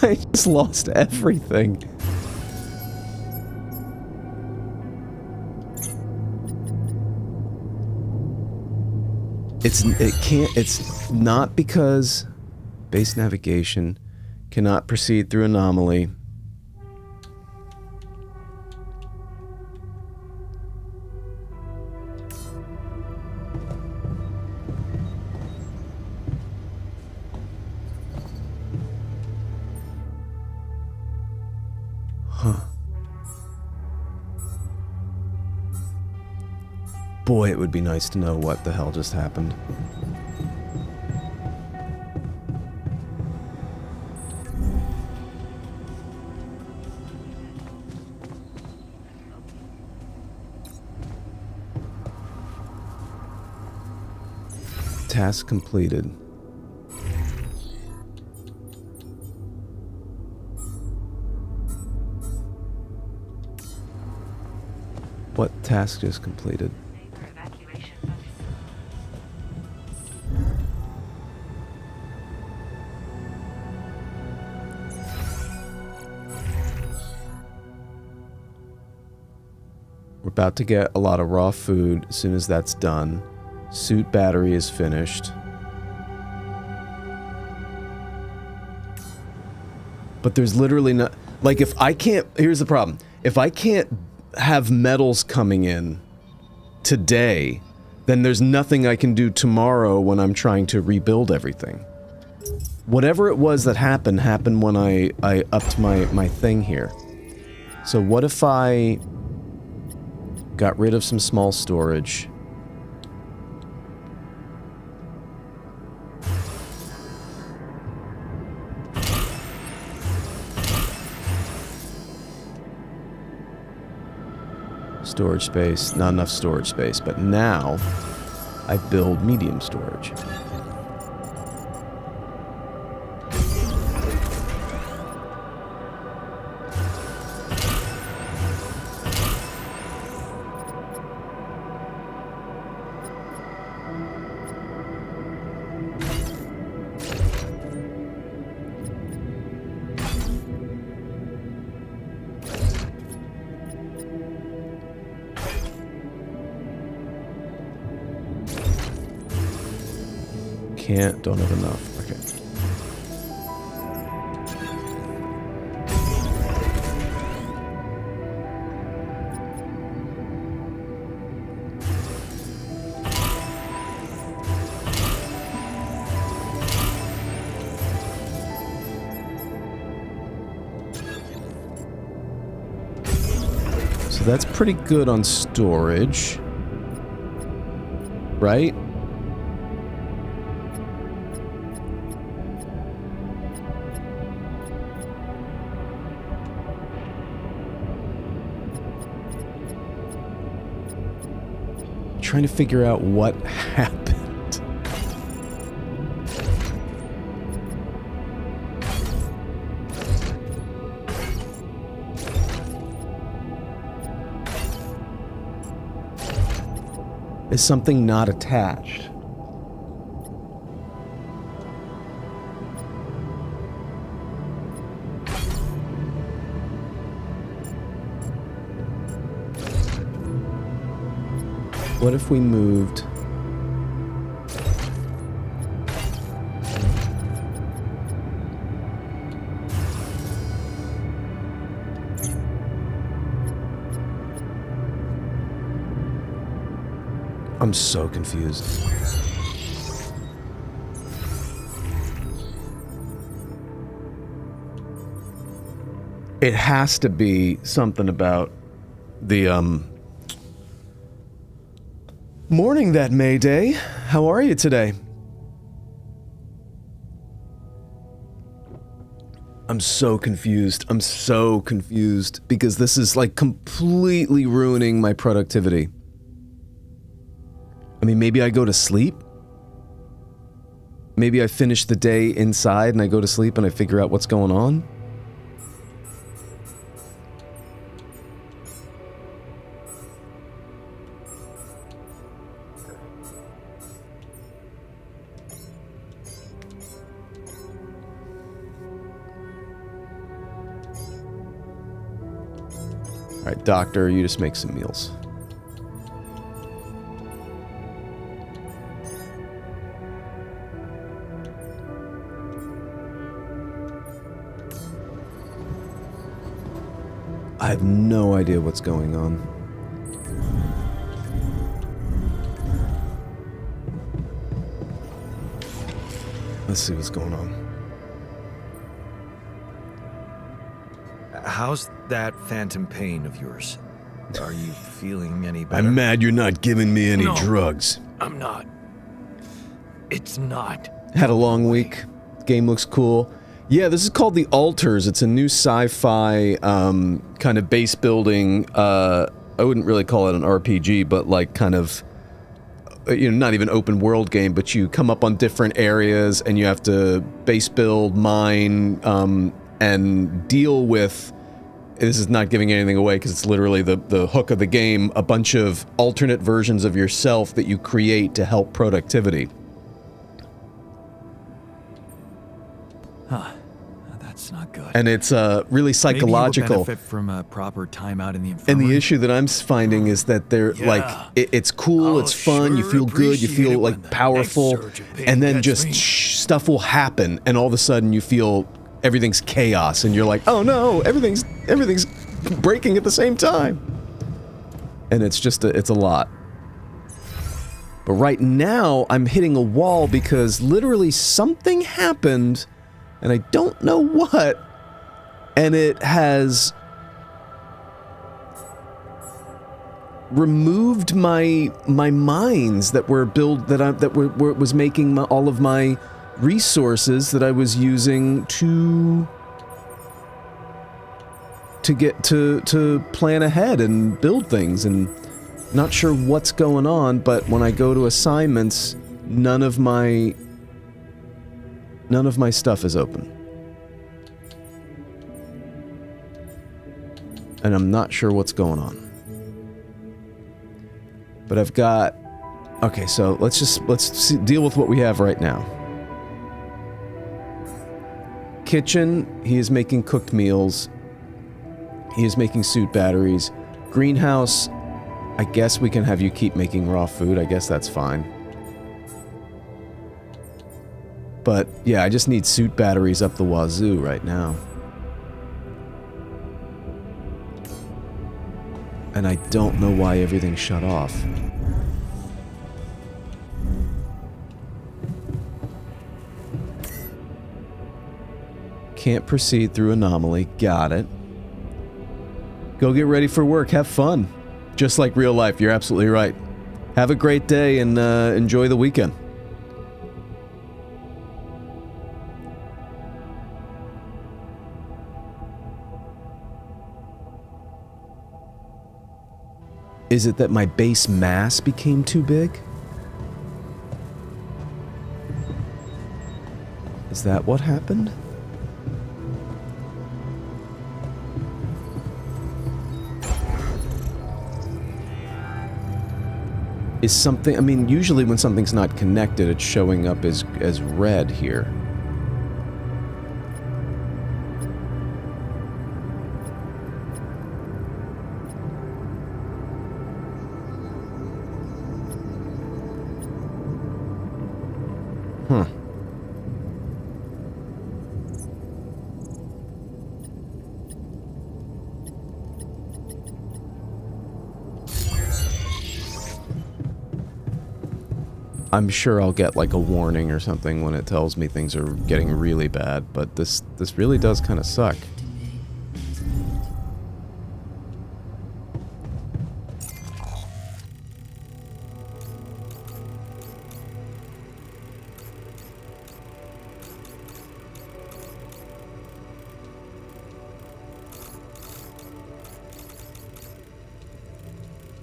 I just lost everything. It's not because base navigation cannot proceed through anomaly. Boy, it would be nice to know what the hell just happened. Task completed. What task just completed? We're about to get a lot of raw food as soon as that's done. Suit battery is finished. But there's literally not... Like, if I can't... Here's the problem. If I can't have metals coming in today, then there's nothing I can do tomorrow when I'm trying to rebuild everything. Whatever it was that happened when I upped my thing here. So what if I got rid of some small storage? Storage space, not enough storage space, but now I build medium storage. Don't have enough. Okay. So that's pretty good on storage, right? Trying to figure out what happened. Is something not attached? What if we moved... I'm so confused. It has to be something about the, Morning, that Mayday. How are you today? I'm so confused. I'm so confused because this is like completely ruining my productivity. I mean, maybe I go to sleep. Maybe I finish the day inside and I go to sleep and I figure out what's going on. All right, doctor, you just make some meals. I have no idea what's going on. Let's see what's going on. How's that phantom pain of yours? Are you feeling any better? I'm mad you're not giving me any No. drugs. I'm not. It's not. Had a long week. Game looks cool. Yeah, this is called The Alters. It's a new sci-fi kind of base building. I wouldn't really call it an RPG, but like kind of, you know, not even open world game, but you come up on different areas and you have to base build, mine, and deal with. This is not giving anything away because it's literally the hook of the game, a bunch of alternate versions of yourself that you create to help productivity. Huh. That's not good. And it's really psychological. Maybe you would benefit from a proper time out in the And infirmary. the issue that I'm finding is that they're like, it's cool, I'll it's fun, you sure feel good, you appreciate feel it when like the powerful, next surge of pain and then gets just me. stuff will happen, and all of a sudden you feel everything's chaos, and you're like, oh no, everything's breaking at the same time. And it's just, it's a lot. But right now, I'm hitting a wall because literally something happened, and I don't know what, and it has removed my mines that were was making all of my resources that I was using to get to plan ahead and build things, and not sure what's going on, but when I go to assignments, none of my stuff is open. And I'm not sure what's going on. But I've got... Okay, so let's deal with what we have right now. Kitchen, he is making cooked meals. He is making suit batteries. Greenhouse, I guess we can have you keep making raw food. I guess that's fine. But, yeah, I just need suit batteries up the wazoo right now. And I don't know why everything shut off. Can't proceed through anomaly. Got it. Go get ready for work. Have fun. Just like real life. You're absolutely right. Have a great day and enjoy the weekend. Is it that my base mass became too big? Is that what happened? Is something... I mean, usually when something's not connected, it's showing up as red here. Huh. I'm sure I'll get like a warning or something when it tells me things are getting really bad, but this really does kind of suck.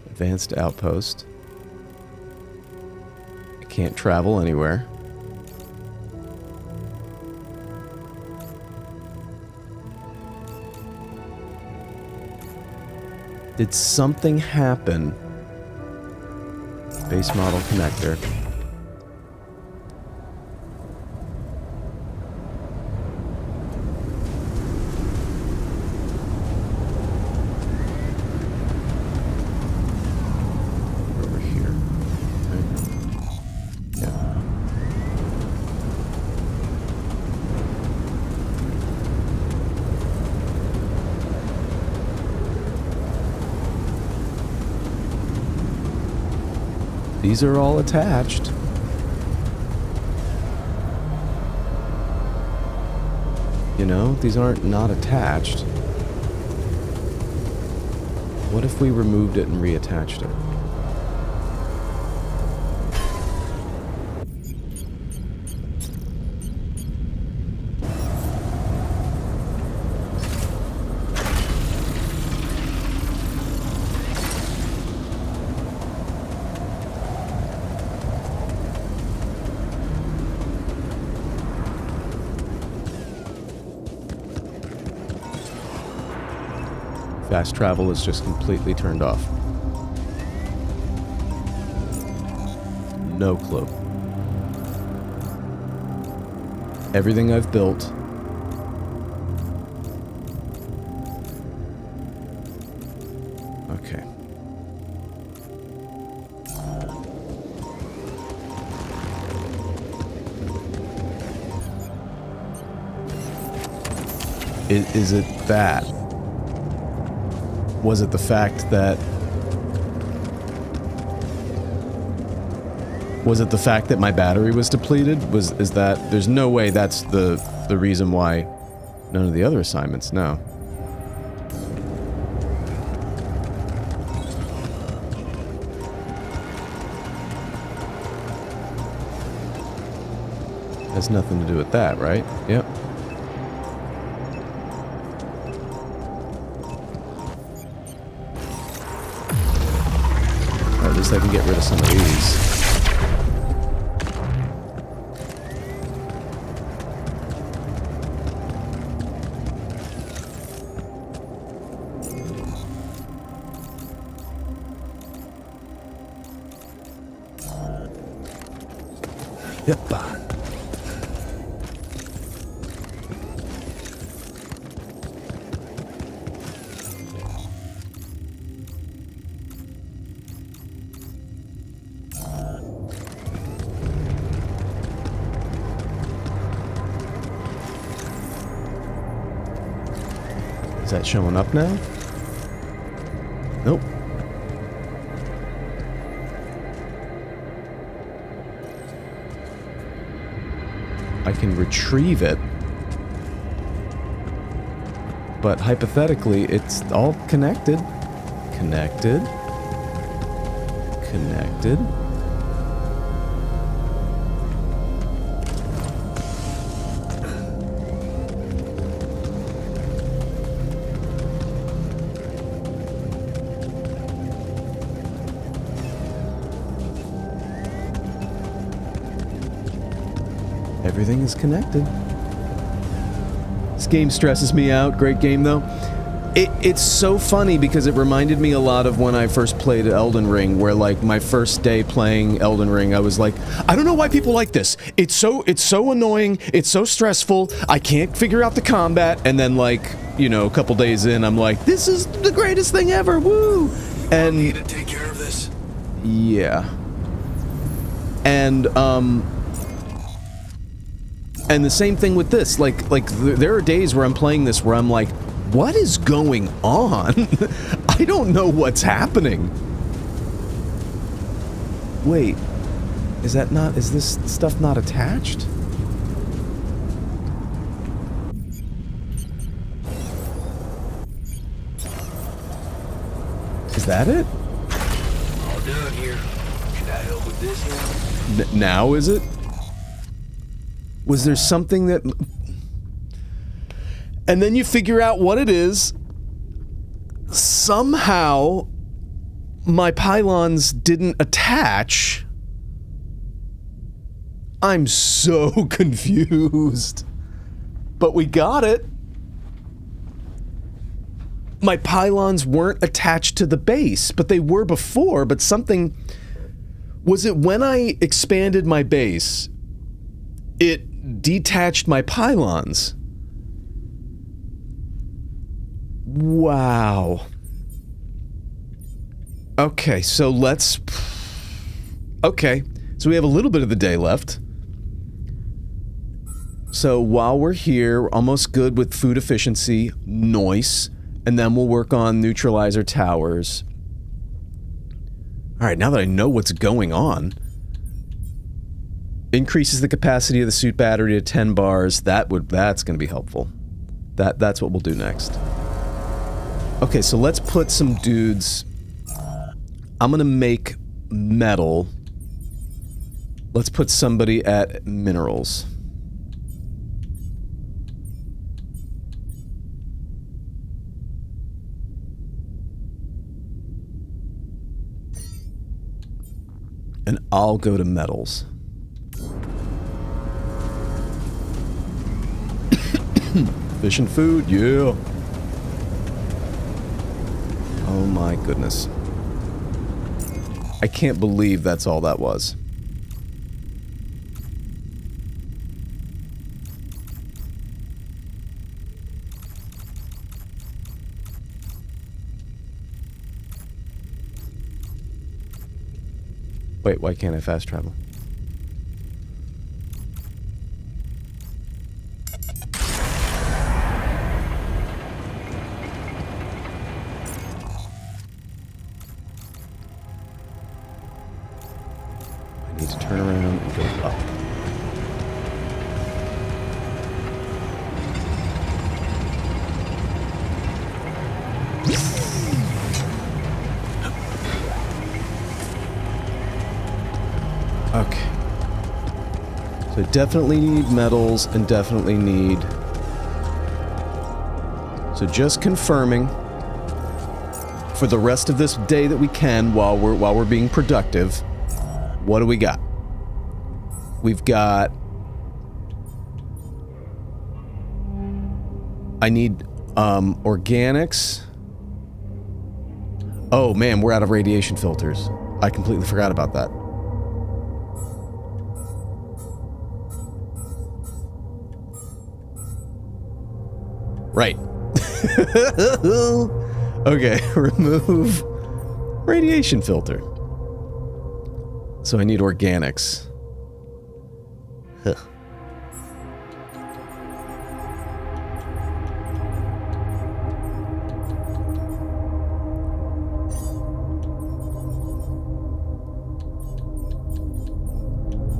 Advanced outpost. I can't travel anywhere. Did something happen? Base model connector. Over here. Okay. Yeah. These are all attached. You know, these aren't not attached. What if we removed it and reattached it? Fast travel is just completely turned off. No clue. Everything I've built. Okay. Is it that? Was it the fact that... Was it the fact that my battery was depleted? Is that... There's no way that's the reason why none of the other assignments, no. Has nothing to do with that, right? Yep. At least I can get rid of some of these. Yep. Is that showing up now? Nope. I can retrieve it. But hypothetically, it's all connected. Connected. Connected. Everything is connected. This game stresses me out. Great game, though. It's so funny because it reminded me a lot of when I first played Elden Ring, where, like, my first day playing Elden Ring, I was like, I don't know why people like this. It's so annoying. It's so stressful. I can't figure out the combat. And then, like, you know, a couple days in, I'm like, this is the greatest thing ever. Woo! And... I need to take care of this. Yeah. And the same thing with this, like there are days where I'm playing this where I'm like, what is going on? I don't know what's happening. Wait, Is that not... Is this stuff not attached? Is that it? All done here. Should I help with this now? Now is it? Was there something that... And then you figure out what it is. Somehow, my pylons didn't attach. I'm so confused. But we got it. My pylons weren't attached to the base, but they were before, but something... Was it when I expanded my base, it detached my pylons? Wow. Okay, so let's... Okay, so we have a little bit of the day left. So while we're here, we're almost good with food efficiency, noise, and then we'll work on neutralizer towers. Alright, now that I know what's going on... Increases the capacity of the suit battery to 10 bars. That's gonna be helpful. That's what we'll do next. Okay, so let's put some dudes... I'm gonna make metal. Let's put somebody at minerals. And I'll go to metals. Efficient food, yeah. Oh my goodness. I can't believe that's all that was. Wait, why can't I fast travel? I need to turn around and go up. Okay. So definitely need metals and definitely need... So just confirming for the rest of this day that we can while we're being productive. What do we got? We've got... I need organics. Oh man, we're out of radiation filters. I completely forgot about that. Right. Okay, remove radiation filter. So I need organics. Huh.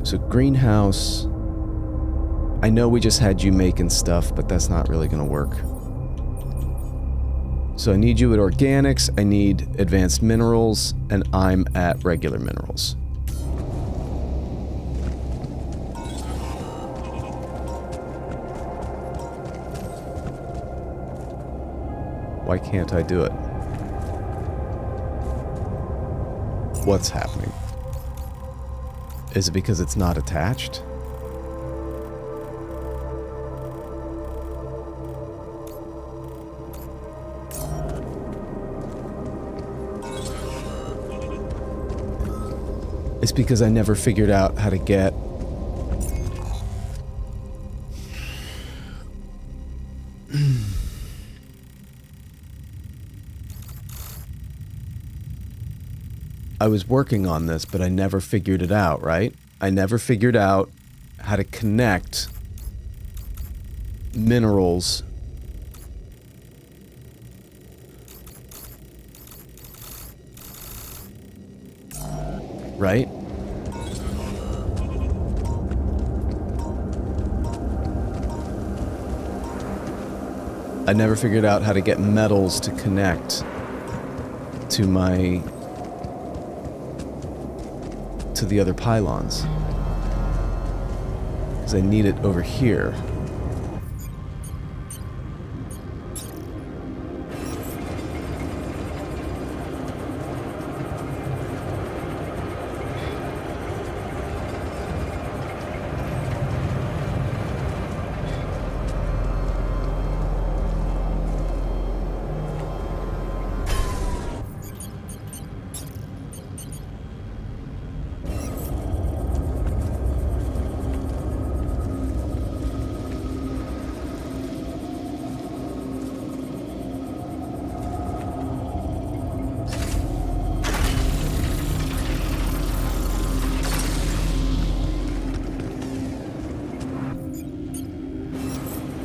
So greenhouse. I know we just had you making stuff, but that's not really gonna work. So I need you at organics, I need advanced minerals, and I'm at regular minerals. Why can't I do it? What's happening? Is it because it's not attached? It's because I never figured out how to get... I was working on this, but I never figured it out, right? I never figured out how to connect minerals. Right? I never figured out how to get metals to connect to my... to the other pylons. Because I need it over here.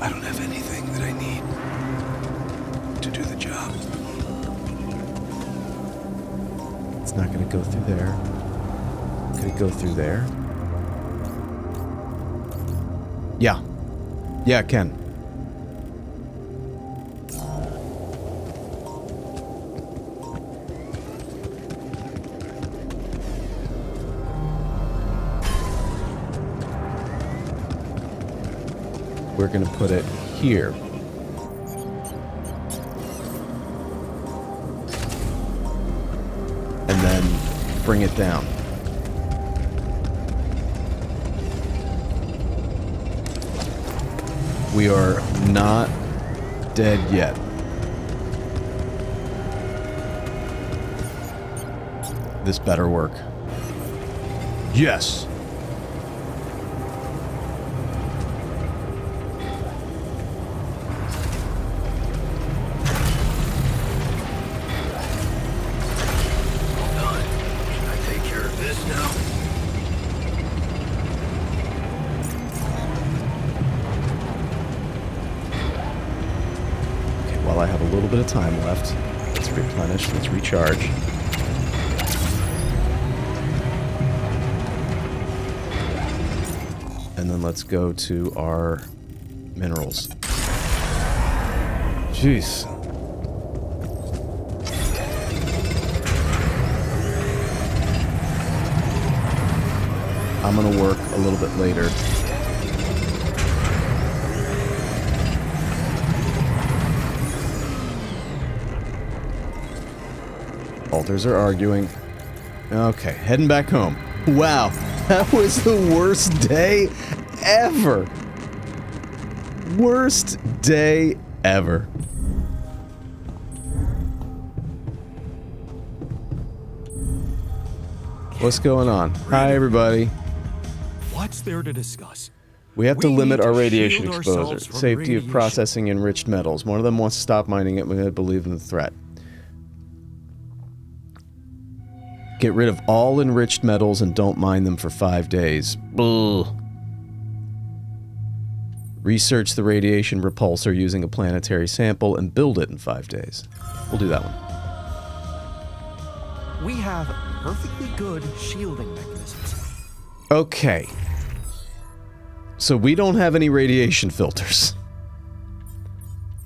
I don't have anything that I need to do the job. It's not gonna go through there. Could it go through there? Yeah. Yeah, it can. We're gonna put it here. And then bring it down. We are not dead yet. This better work. Yes! Done. Should I take care of this now? Okay, while I have a little bit of time left, let's replenish, let's recharge. And then let's go to our minerals. Jeez. I'm gonna work a little bit later. Alters are arguing. Okay, heading back home. Wow, that was the worst day ever. Worst day ever. What's going on? Hi, everybody. What's there to discuss? We have to We limit need our to radiation shield exposure. ourselves from Safety of radiation. processing enriched metals. One of them wants to stop mining it. We believe in the threat. Get rid of all enriched metals and don't mine them for 5 days. Ugh. Research the radiation repulsor using a planetary sample and build it in 5 days. We'll do that one. We have perfectly good shielding mechanisms. Okay. So we don't have any radiation filters.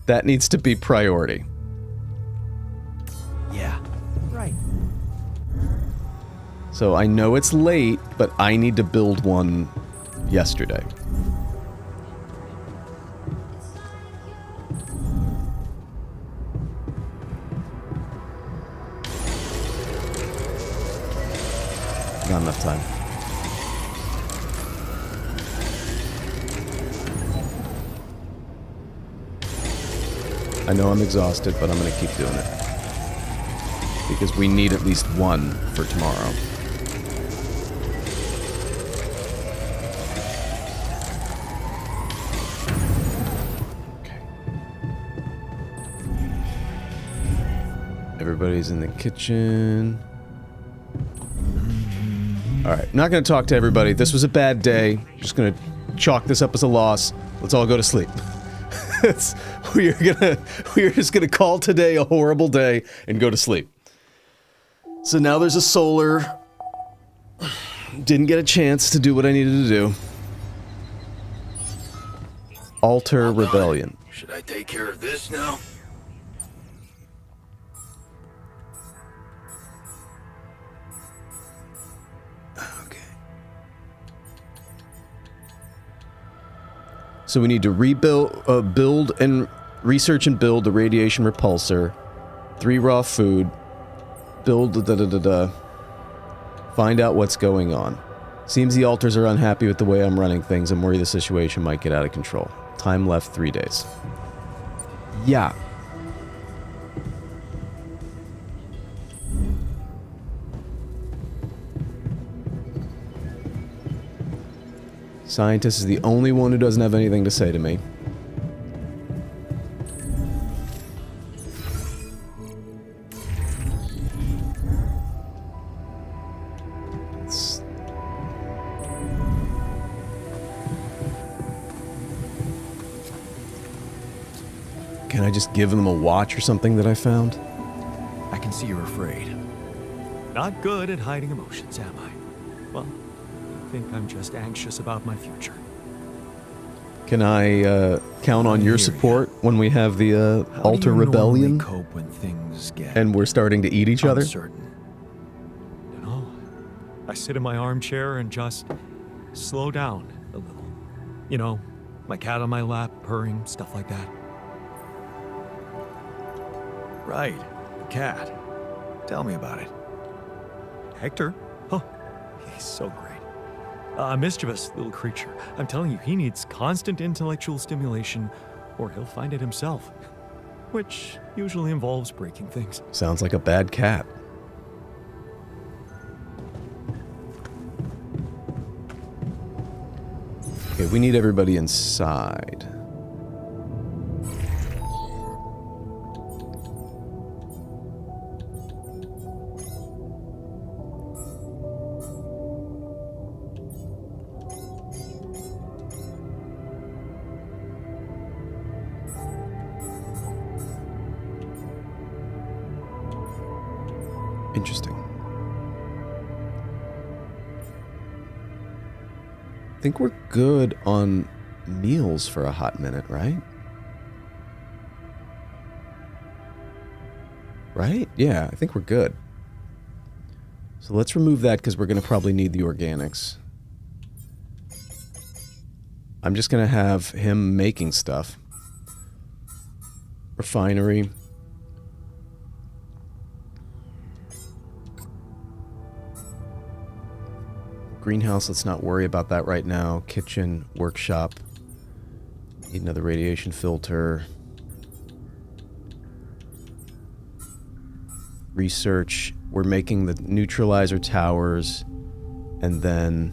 That needs to be priority. Yeah, right. So I know it's late, but I need to build one yesterday. Not enough time. I know I'm exhausted, but I'm going to keep doing it. Because we need at least one for tomorrow. Okay. Everybody's in the kitchen. Alright, not going to talk to everybody. This was a bad day. Just going to chalk this up as a loss. Let's all go to sleep. We're just gonna call today a horrible day and go to sleep. So now there's a solar. Didn't get a chance to do what I needed to do. Alter Rebellion. Should I take care of this now? Okay. So we need to build and research and build the radiation repulsor. 3 raw food. Build Find out what's going on. Seems the alters are unhappy with the way I'm running things and worry the situation might get out of control. Time left 3 days. Yeah. Scientist is the only one who doesn't have anything to say to me. Can I just give them a watch or something that I found? I can see you're afraid. Not good at hiding emotions, am I? Well, I think I'm just anxious about my future. Can I count on your support when we have the Alter Rebellion? How do you normally cope when things get and we're starting to eat each other? uncertain? You know, I sit in my armchair and just slow down a little. You know, my cat on my lap, purring, stuff like that. Right, the cat. Tell me about it. Hector? Oh, he's so great. A mischievous little creature. I'm telling you, he needs constant intellectual stimulation, or he'll find it himself. Which usually involves breaking things. Sounds like a bad cat. Okay, we need everybody inside. Interesting. I think we're good on meals for a hot minute, right? Right? Yeah, I think we're good. So let's remove that because we're going to probably need the organics. I'm just going to have him making stuff. Refinery. Greenhouse, let's not worry about that right now. Kitchen, workshop. Need another radiation filter. Research. We're making the neutralizer towers. And then...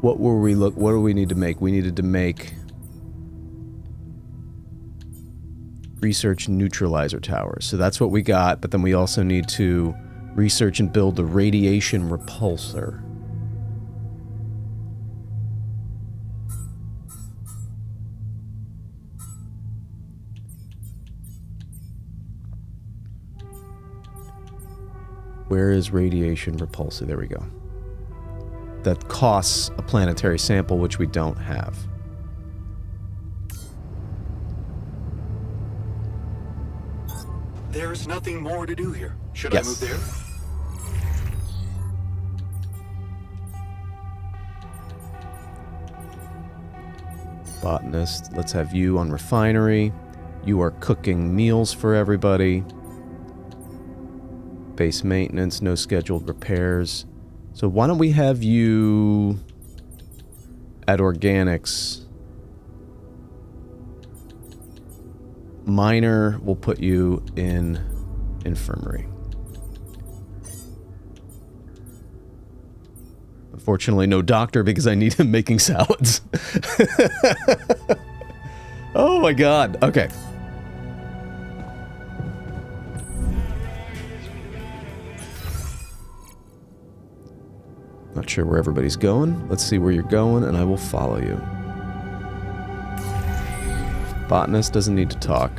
what do we need to make? We needed to make... research neutralizer towers. So that's what we got, but then we also need to research and build the radiation repulsor. Where is radiation repulsor? There we go. That costs a planetary sample, which we don't have. There's nothing more to do here. Should Yes. I move there? Botanist, let's have you on refinery. You are cooking meals for everybody. Base maintenance, no scheduled repairs. So why don't we have you at organics? Miner, we'll put you in infirmary. Unfortunately, no doctor because I need him making salads. Oh my god. Okay. Not sure where everybody's going. Let's see where you're going and I will follow you. Botanist doesn't need to talk.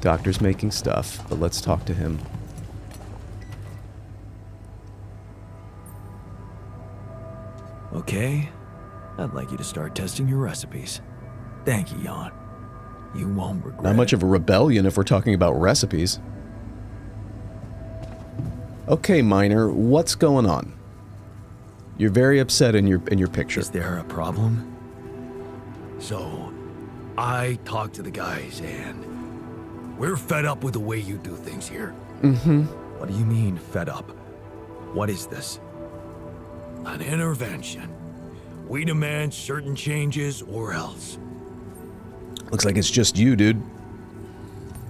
Doctor's making stuff, but let's talk to him. Okay, I'd like you to start testing your recipes. Thank you, Jan. You won't regret Not much it. of a rebellion if we're talking about recipes. Okay, Miner, what's going on? You're very upset in your picture. Is there a problem? So, I talked to the guys and we're fed up with the way you do things here. Mm-hmm. What do you mean, fed up? What is this? An intervention. We demand certain changes or else. Looks like it's just you, dude.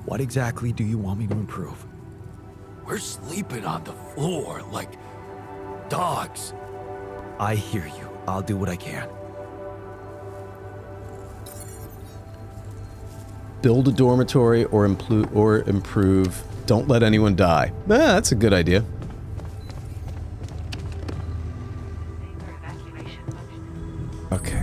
What exactly do you want me to improve? We're sleeping on the floor like dogs. I hear you. I'll do what I can. Build a dormitory or improve. Don't let anyone die. That's a good idea. Okay.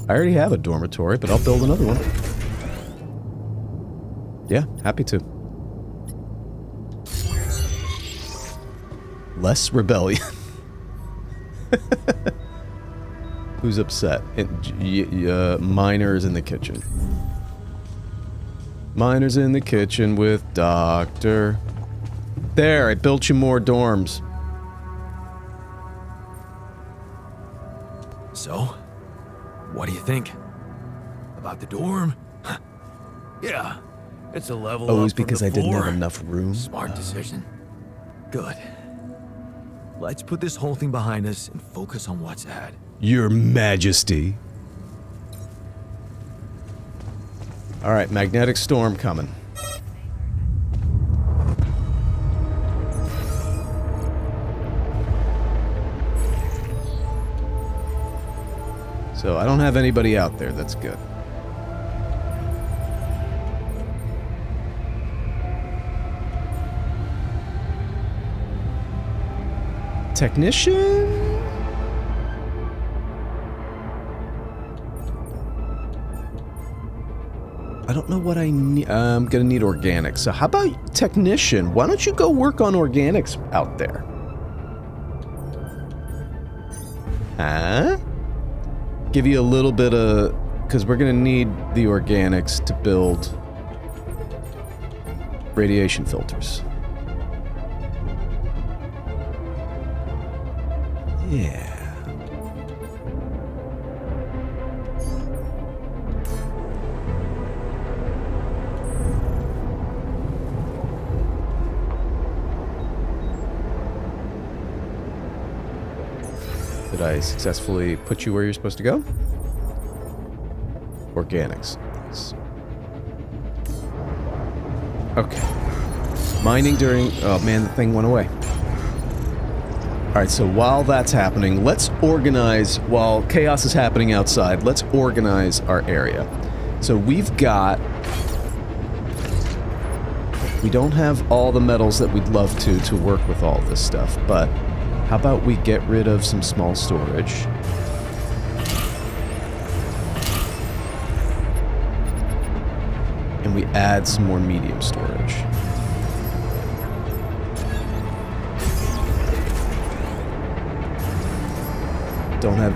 I already have a dormitory, but I'll build another one. Yeah, happy to. Less rebellion. Who's upset? Miner's in the kitchen. Miner's in the kitchen with Doctor. There, I built you more dorms. So, what do you think? About the dorm? Yeah, it's a level Oh, up it's from because the I didn't have floor. enough room. Smart decision. Good. Let's put this whole thing behind us and focus on what's ahead. Your Majesty. Alright, magnetic storm coming. So I don't have anybody out there, that's good. Technician? I don't know what I need. I'm gonna need organics. So how about technician? Why don't you go work on organics out there? Huh? Give you a little bit of... Because we're gonna need the organics to build radiation filters. Yeah. Did I successfully put you where you're supposed to go? Organics. Nice. Okay. Mining during... Oh man, the thing went away. Alright, so while that's happening, let's organize... While chaos is happening outside, let's organize our area. So we've got... We don't have all the metals that we'd love to work with all this stuff, but how about we get rid of some small storage? And we add some more medium storage.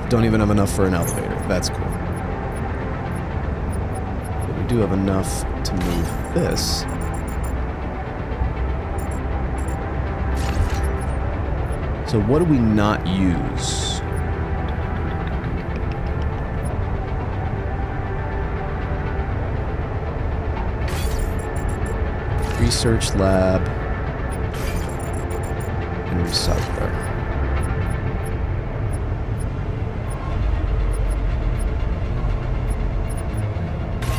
Don't even have enough for an elevator. That's cool. But we do have enough to move this. So what do we not use? Research lab and recycler.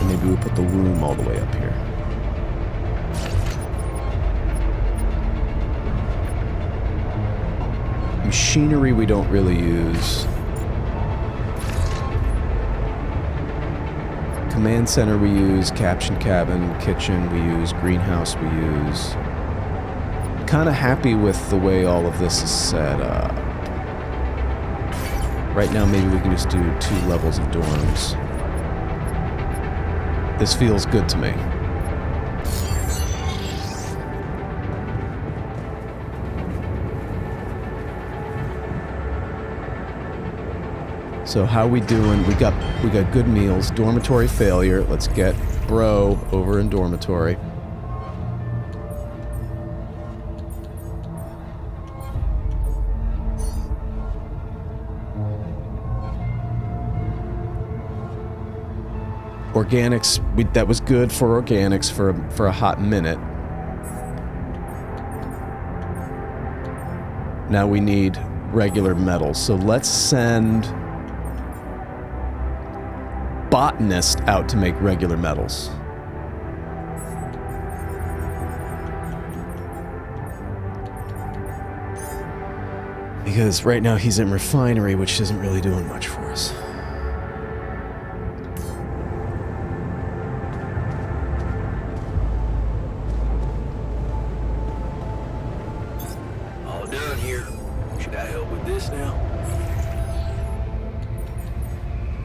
And maybe we'll put the womb all the way up here. Machinery we don't really use. Command center we use, caption cabin, kitchen we use, greenhouse we use. Kind of happy with the way all of this is set up. Right now, maybe we can just do 2 levels of dorms. This feels good to me. So how we doing? We got good meals. Dormitory failure. Let's get bro over in dormitory. Organics, that was good for organics for a hot minute. Now we need regular metals. So let's send botanist out to make regular metals. Because right now he's in refinery, which isn't really doing much for us. All done here. Should I help with this now?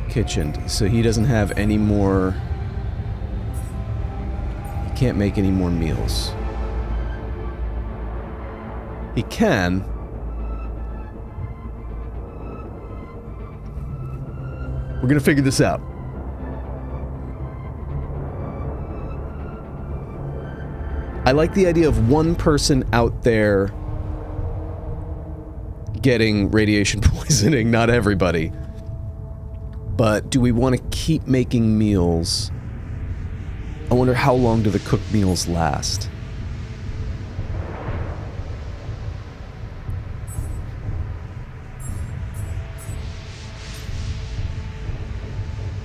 Kitchened. So he doesn't have any more... He can't make any more meals. He can. We're gonna figure this out. I like the idea of one person out there getting radiation poisoning, not everybody. But do we want to keep making meals? I wonder how long do the cooked meals last?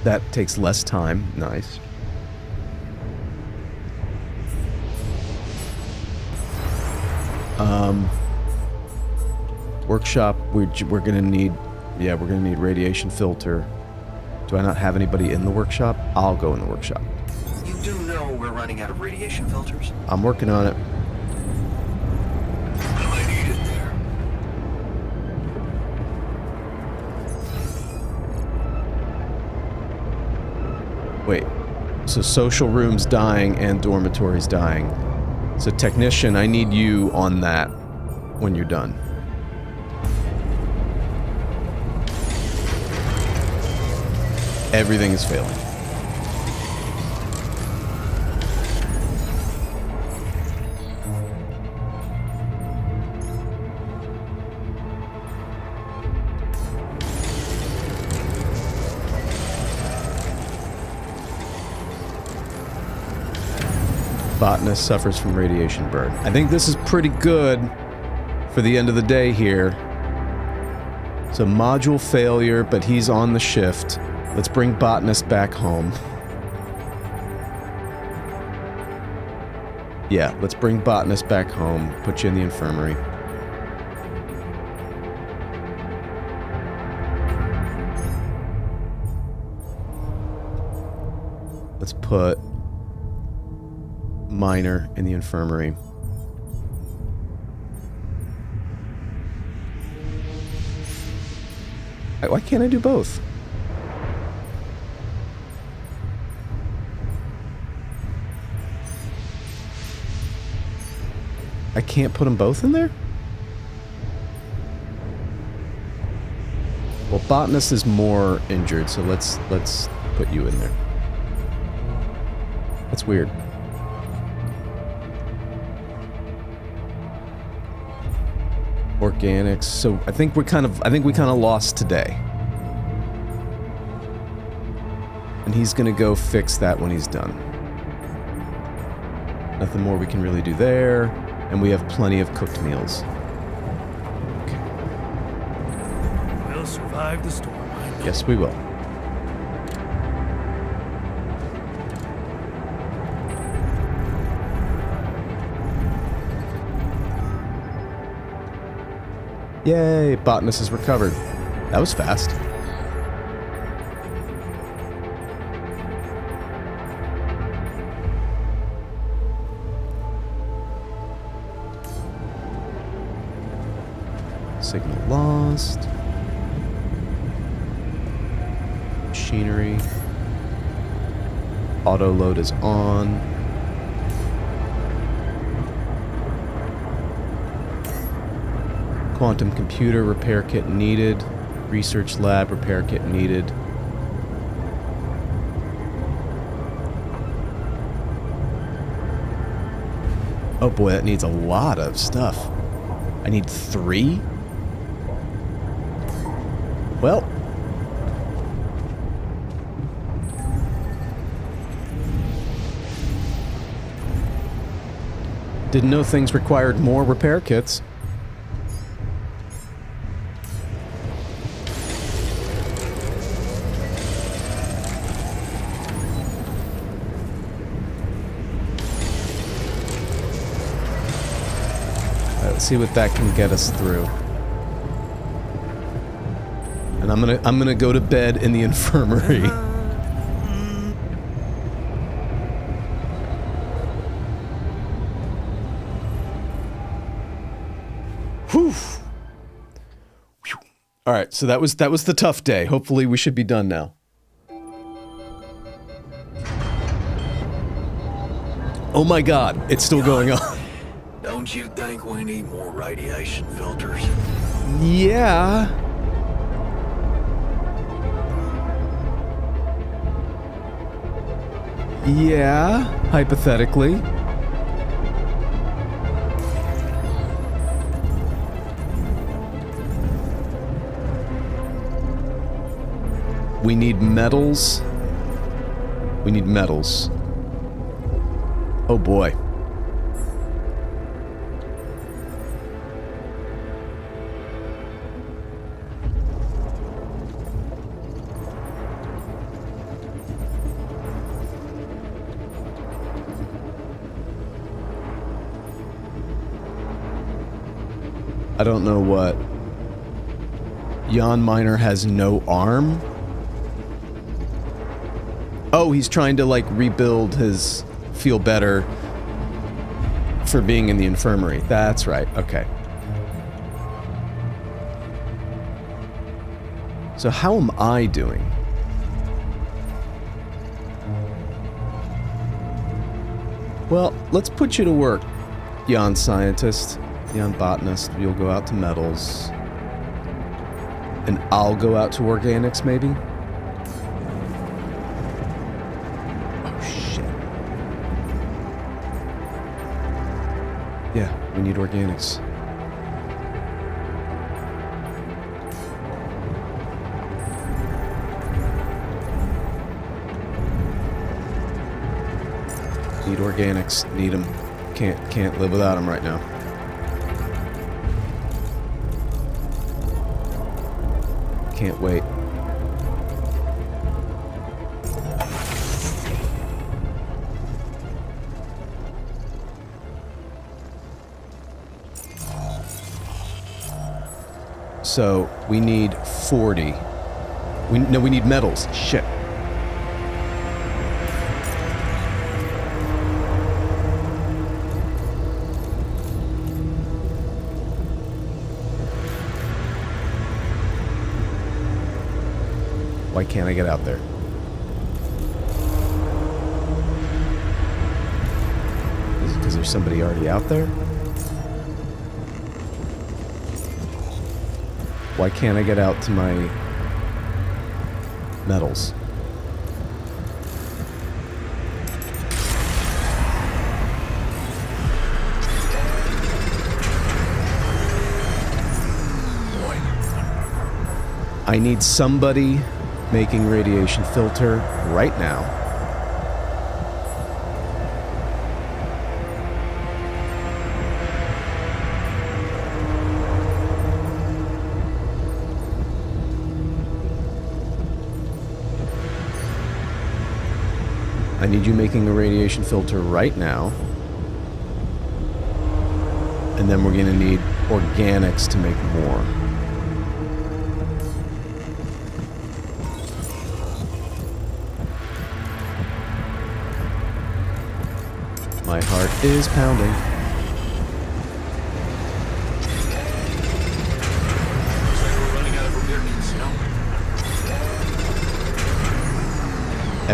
That takes less time. Nice. Workshop, we're gonna need... Yeah, we're gonna need radiation filter. Do I not have anybody in the workshop? I'll go in the workshop. You do know we're running out of radiation filters? I'm working on it. I might need it there. Wait. So social room's dying and dormitory's dying. So technician, I need you on that when you're done. Everything is failing. Botanist suffers from radiation burn. I think this is pretty good for the end of the day here. So module failure, but he's on the shift. Let's bring botanist back home. Yeah, let's bring botanist back home. Put you in the infirmary. Let's put Miner in the infirmary. Why can't I do both? I can't put them both in there? Well, botanist is more injured, so let's put you in there. That's weird. Organics. So I think we kind of lost today. And he's gonna go fix that when he's done. Nothing more we can really do there. And we have plenty of cooked meals. Okay. We'll survive the storm, I know. Yes, we will. Yay, botanist is recovered. That was fast. Signal lost. machinery. Auto load is on. Quantum computer repair kit needed. Research lab repair kit needed. Oh boy, that needs a lot of stuff. I need 3? Well. Didn't know things required more repair kits. Let's see what that can get us through. And I'm gonna go to bed in the infirmary. Whew. Whew. All right, so that was the tough day. Hopefully we should be done now. Oh my God, it's still going on. Don't you think we need more radiation filters? Yeah. Yeah, hypothetically. We need metals. We need metals. Oh boy. I don't know what. Jan Miner has no arm? Oh, he's trying to, like, rebuild his feel better for being in the infirmary. That's right, okay. So how am I doing? Well, let's put you to work, Jan Scientist. Jan Botanist. You'll go out to metals. And I'll go out to organics, maybe? Oh, shit. Yeah, we need organics. Need organics. Need them. Can't live without them right now. Can't wait. So, we need 40. We need metals. Shit. Why can't I get out there? Is it because there's somebody already out there? Why can't I get out to my metals? I need somebody making radiation filter right now. I need you making a radiation filter right now. And then we're gonna need organics to make more. My heart is pounding. Looks like we're running out of repair kits, you know?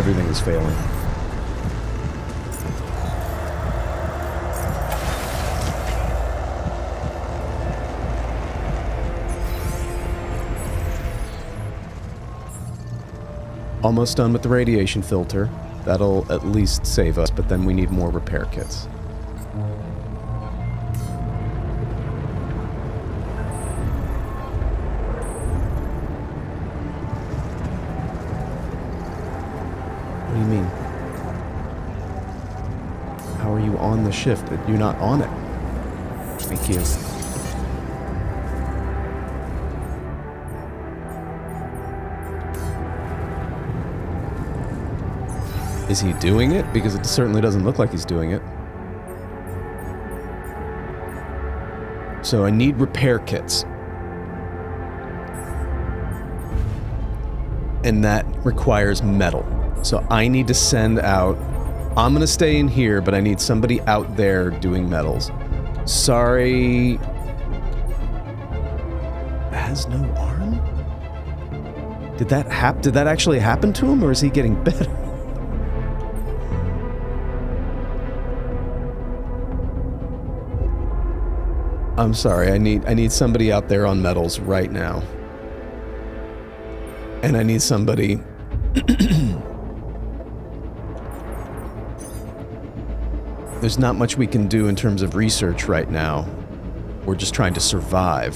Everything is failing. Almost done with the radiation filter. That'll at least save us, but then we need more repair kits. What do you mean? How are you on the shift? You're not on it. Thank you. Is he doing it? Because it certainly doesn't look like he's doing it. So I need repair kits. And that requires metal. So I need to send out... I'm going to stay in here, but I need somebody out there doing metals. Sorry... Has no arm? Did that actually happen to him, or is he getting better? I'm sorry, I need somebody out there on metals right now. And I need somebody... There's not much we can do in terms of research right now. We're just trying to survive.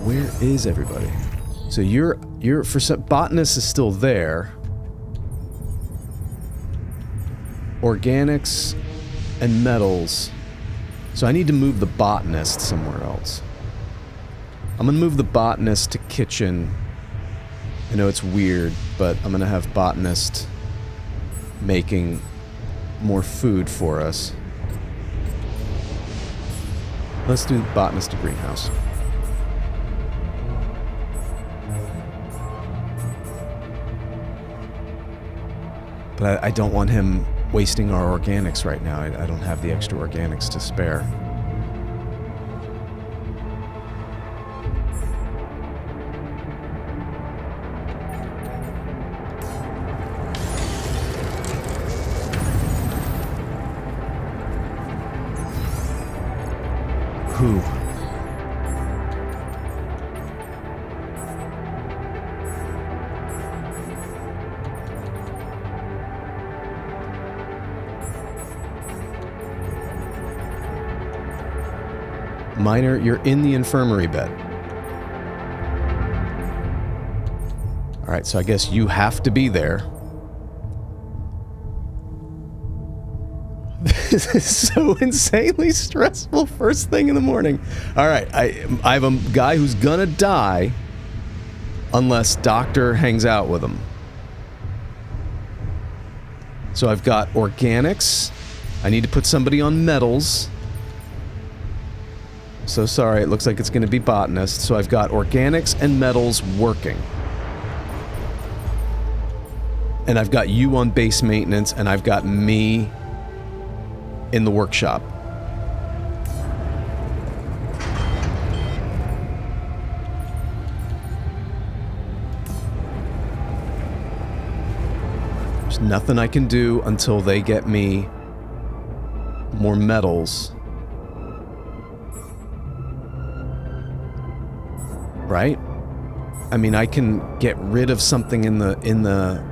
Where is everybody? So you're for some, botanist is still there. Organics and metals. So I need to move the botanist somewhere else. I'm gonna move the botanist to kitchen. I know it's weird, but I'm gonna have botanist making more food for us. Let's do botanist to greenhouse. But I don't want him wasting our organics right now. I don't have the extra organics to spare. Who? Miner, you're in the infirmary bed. Alright, so I guess you have to be there. This is so insanely stressful first thing in the morning. Alright, I have a guy who's gonna die unless Doctor hangs out with him. So I've got organics. I need to put somebody on metals. So sorry, it looks like it's going to be botanist. So I've got organics and metals working. And I've got you on base maintenance, and I've got me in the workshop. There's nothing I can do until they get me more metals. Right? I mean, I can get rid of something in the...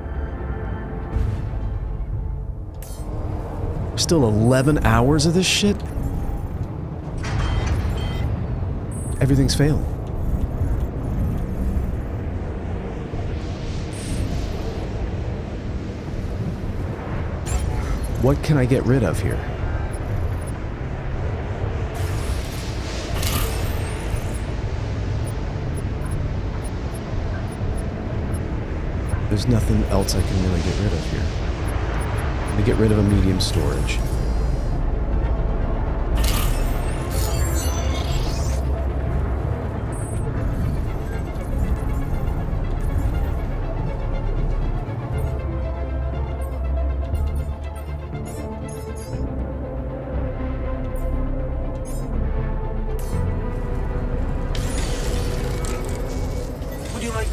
Still 11 hours of this shit? Everything's failing. What can I get rid of here? There's nothing else I can really get rid of here. I'm gonna get rid of a medium storage.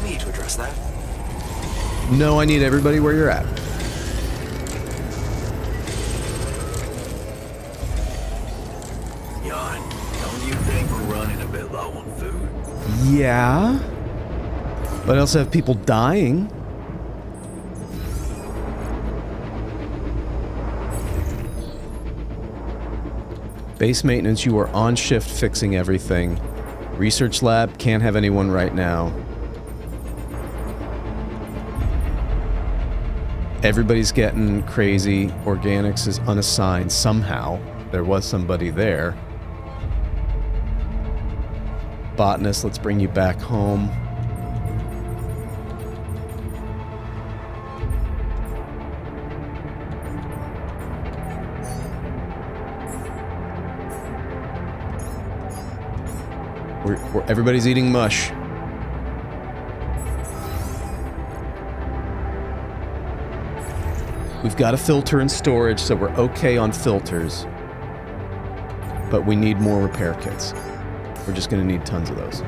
Me to address that. No, I need everybody where you're at. Jan, don't you think we're running a bit low on food? Yeah. But I also have people dying. Base maintenance, you are on shift fixing everything. Research lab, can't have anyone right now. Everybody's getting crazy. Organics is unassigned somehow. There was somebody there. Botanist, let's bring you back home. Everybody's eating mush. We've got a filter in storage, so we're okay on filters. But we need more repair kits. We're just going to need tons of those.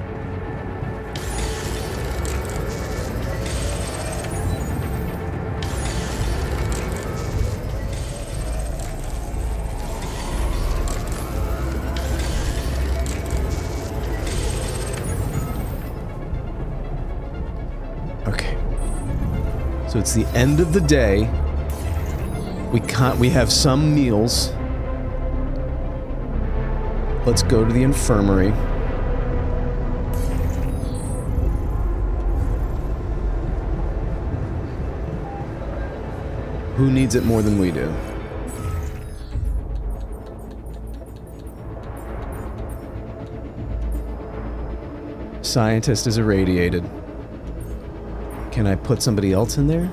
Okay. So it's the end of the day. We have some meals. Let's go to the infirmary. Who needs it more than we do? Scientist is irradiated. Can I put somebody else in there?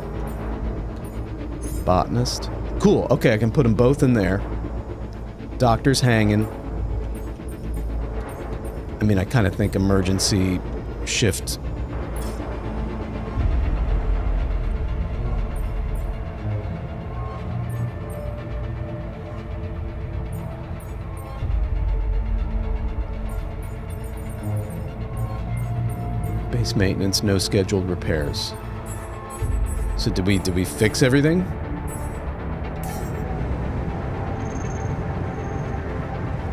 Botanist. Cool. Okay, I can put them both in there. Doctor's hanging. I mean, I kind of think emergency shift. Base maintenance, no scheduled repairs. So did we fix everything?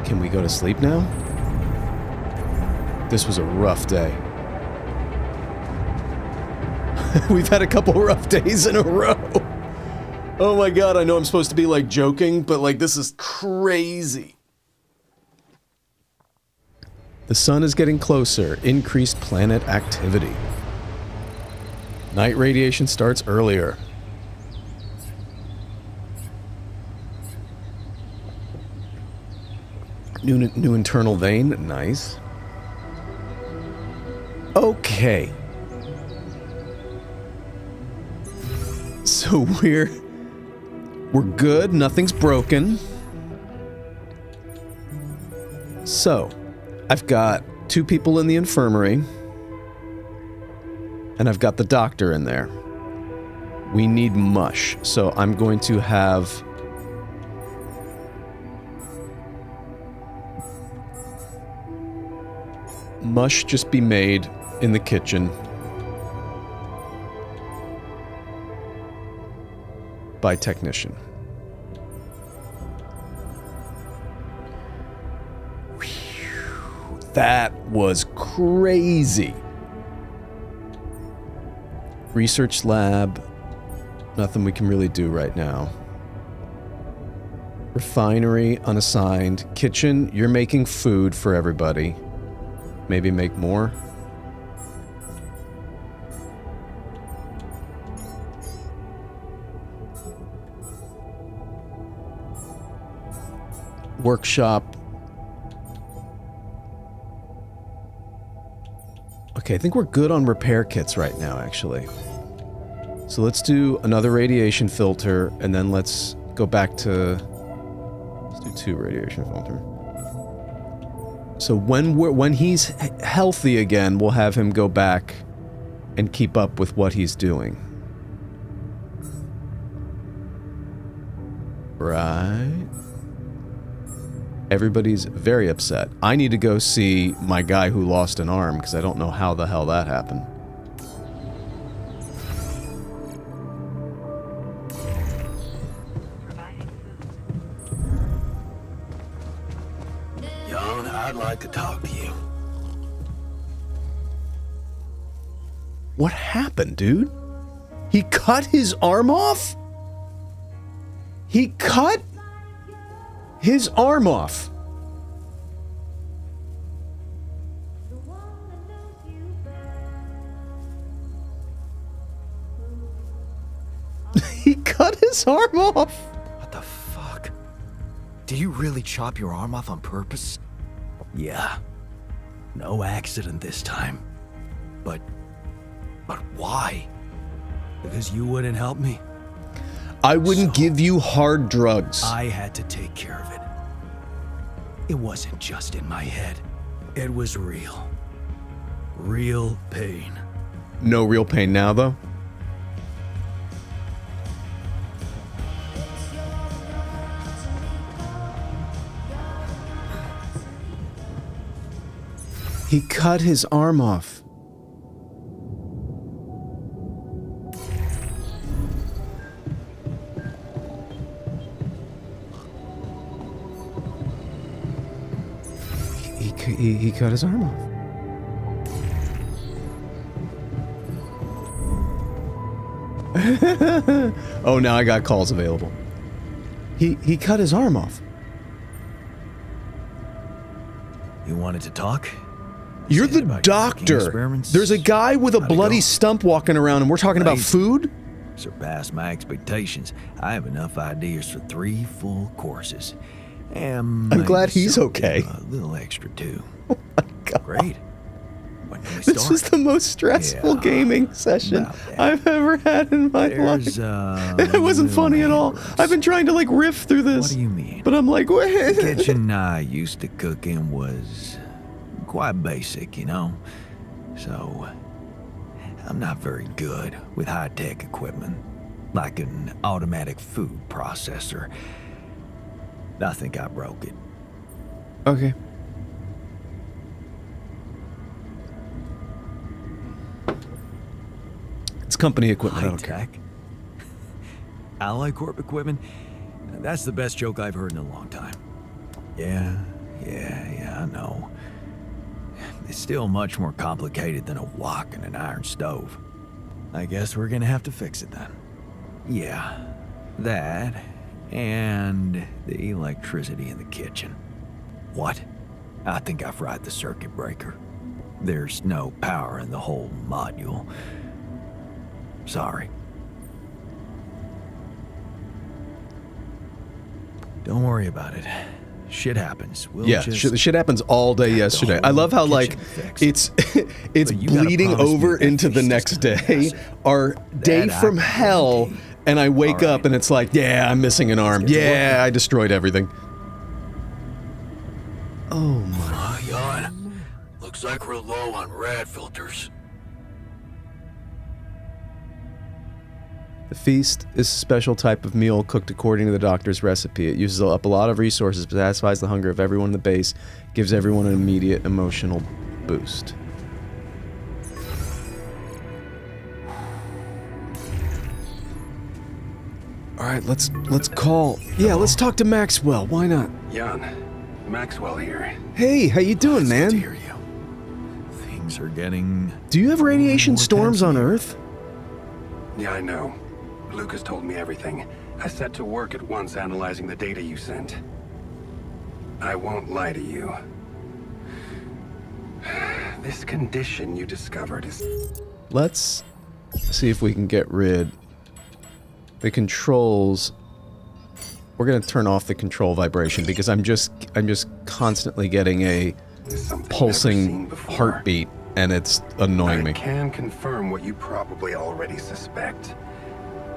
Can we go to sleep now? This was a rough day. We've had a couple rough days in a row. Oh my god, I know I'm supposed to be like joking, but like this is crazy. The sun is getting closer. Increased planet activity. Night radiation starts earlier. New internal vein. Nice. Okay. So we're good. Nothing's broken. So, I've got 2 people in the infirmary. And I've got the doctor in there. We need mush. So I'm going to have mush just be made in the kitchen by technician. Whew, that was crazy. Research lab, nothing we can really do right now. Refinery, unassigned. Kitchen, you're making food for everybody. Maybe make more. Workshop. Okay, I think we're good on repair kits right now, actually. So let's do another radiation filter, and then let's go back to... Let's do 2 radiation filter. So when he's healthy again, we'll have him go back and keep up with what he's doing. Right. Everybody's very upset. I need to go see my guy who lost an arm, because I don't know how the hell that happened. I'd like to talk to you. What happened, dude? He cut his arm off? He cut his arm off. He cut his arm off. What the fuck? Did you really chop your arm off on purpose? Yeah. No accident this time. But why? Because you wouldn't help me. I wouldn't give you hard drugs. I had to take care of it. It wasn't just in my head. It was real. Real pain. No real pain now, though. He cut his arm off. He cut his arm off. Oh, now I got calls available. He cut his arm off. You wanted to talk? You're the About doctor. experiments? There's a guy with a How'd it bloody go? stump walking around, and we're talking about Amazing. food? Surpassed my expectations. I have enough ideas for 3 full courses. And I'm glad maybe he's something okay. A little extra too. Oh my God. Great. When can we This start? is the most stressful Yeah, gaming session about that. I've ever had in my There's life. It wasn't funny at all. I've been trying to like riff through this. What do you mean? But I'm like, The wait. kitchen I used to cook in was quite basic, you know? So, I'm not very good with high-tech equipment, like an automatic food processor. I think I broke it. Okay. It's company equipment. I don't care. High-tech? Ally Corp equipment? That's the best joke I've heard in a long time. Yeah, I know. It's still much more complicated than a wok and an iron stove. I guess we're gonna have to fix it then. Yeah, that and the electricity in the kitchen. What? I think I fried the circuit breaker. There's no power in the whole module. Sorry. Don't worry about it. Shit happens. We'll Yeah, just shit happens all day yesterday. I whole love how like kitchen fixed. it's But you gotta bleeding promise me over that into the feast is next gonna day. pass it. Our day That I from can hell, guarantee. and I wake All up right. and it's like, yeah, I'm missing an arm. get to Yeah, work. I destroyed everything. Oh my. Jan, looks like we're low on rad filters. The feast is a special type of meal cooked according to the doctor's recipe. It uses up a lot of resources, but satisfies the hunger of everyone in the base, gives everyone an immediate emotional boost. All right, let's call. Yeah, let's talk to Maxwell. Why not? Jan, Maxwell here. Hey, how you doing, Good to man? hear you. Things are getting Do you have radiation more storms tense on here. Earth? Yeah, I know. Lucas told me everything. I set to work at once analyzing the data you sent. I won't lie to you. This condition you discovered is... Let's see if we can get rid. The controls. We're gonna turn off the control vibration because I'm just constantly getting a is something never seen pulsing before. heartbeat, and it's annoying I me. can confirm what you probably already suspect.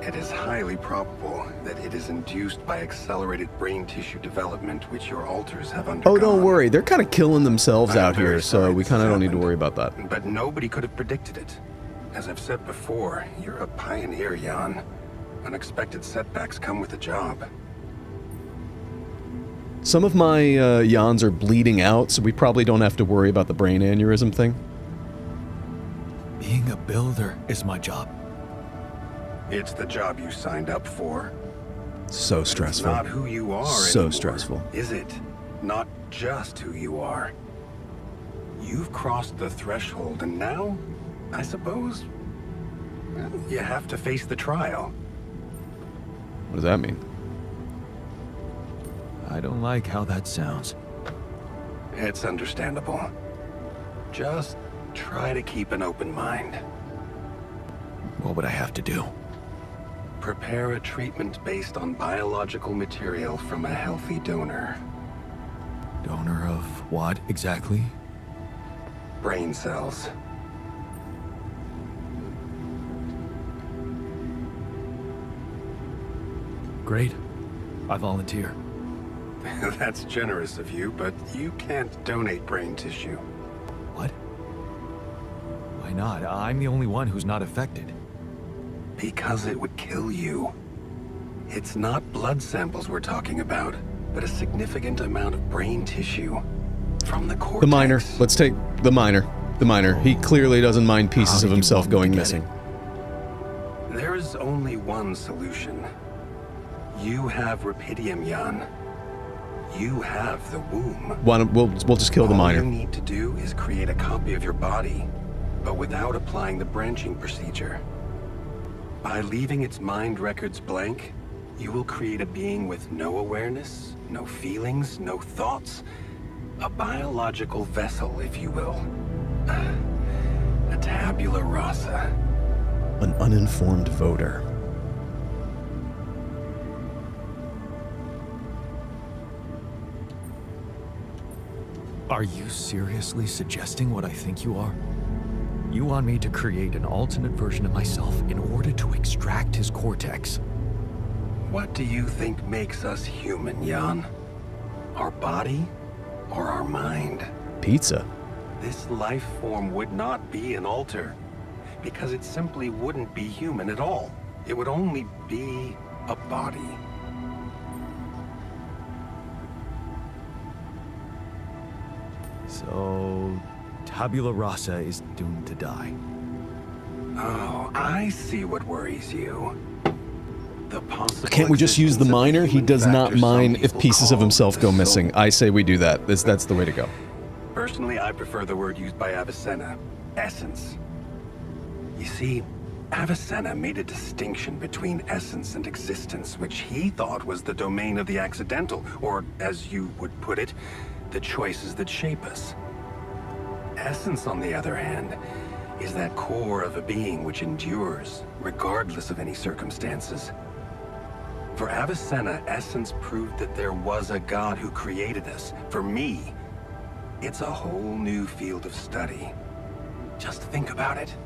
It is highly probable that it is induced by accelerated brain tissue development which your alters have undergone. Oh, don't worry. They're kind of killing themselves I'm out very here, so sorry we this kind of has don't need to happened. worry about that. But nobody could have predicted it. As I've said before, you're a pioneer, Jan. Unexpected setbacks come with the job. Some of my yawns are bleeding out, so we probably don't have to worry about the brain aneurysm thing. being a builder is my job. It's the job you signed up for. So It's stressful. not who you are So anymore, stressful. Is it? Not just who you are. You've crossed the threshold, and now, I suppose, well, you have to face the trial. What does that mean? I don't like how that sounds. It's understandable. Just try to keep an open mind. What would I have to do? Prepare a treatment based on biological material from a healthy donor. Donor of what exactly? Brain cells. Great. I volunteer. That's generous of you, but you can't donate brain tissue. What? Why not? I'm the only one who's not affected. Because it would kill you. It's not blood samples we're talking about, but a significant amount of brain tissue. From the cortex. The miner. Let's take the miner. The miner. He clearly doesn't mind pieces of himself going missing. There is only one solution. You have Rapidium, Jan. You have the womb. We'll just kill the miner. All you need to do is create a copy of your body, but without applying the branching procedure. By leaving its mind records blank, you will create a being with no awareness, no feelings, no thoughts. A biological vessel, if you will. A tabula rasa. An uninformed voter. Are you seriously suggesting what I think you are? You want me to create an alternate version of myself in order to extract his cortex? What do you think makes us human, Jan? Our body or our mind? Pizza. This life form would not be an alter, because it simply wouldn't be human at all. It would only be a body. So, tabula rasa is doomed to die. Oh, I see what worries you. The possible Can't we just use the existence of miner? He human does not factor some mind if people pieces of call himself the go soul. missing. I say we do that. That's the way to go. Personally, I prefer the word used by Avicenna, essence. You see, Avicenna made a distinction between essence and existence, which he thought was the domain of the accidental, or, as you would put it, the choices that shape us. Essence, on the other hand, is that core of a being which endures, regardless of any circumstances. For Avicenna, essence proved that there was a God who created us. For me, it's a whole new field of study. Just think about it.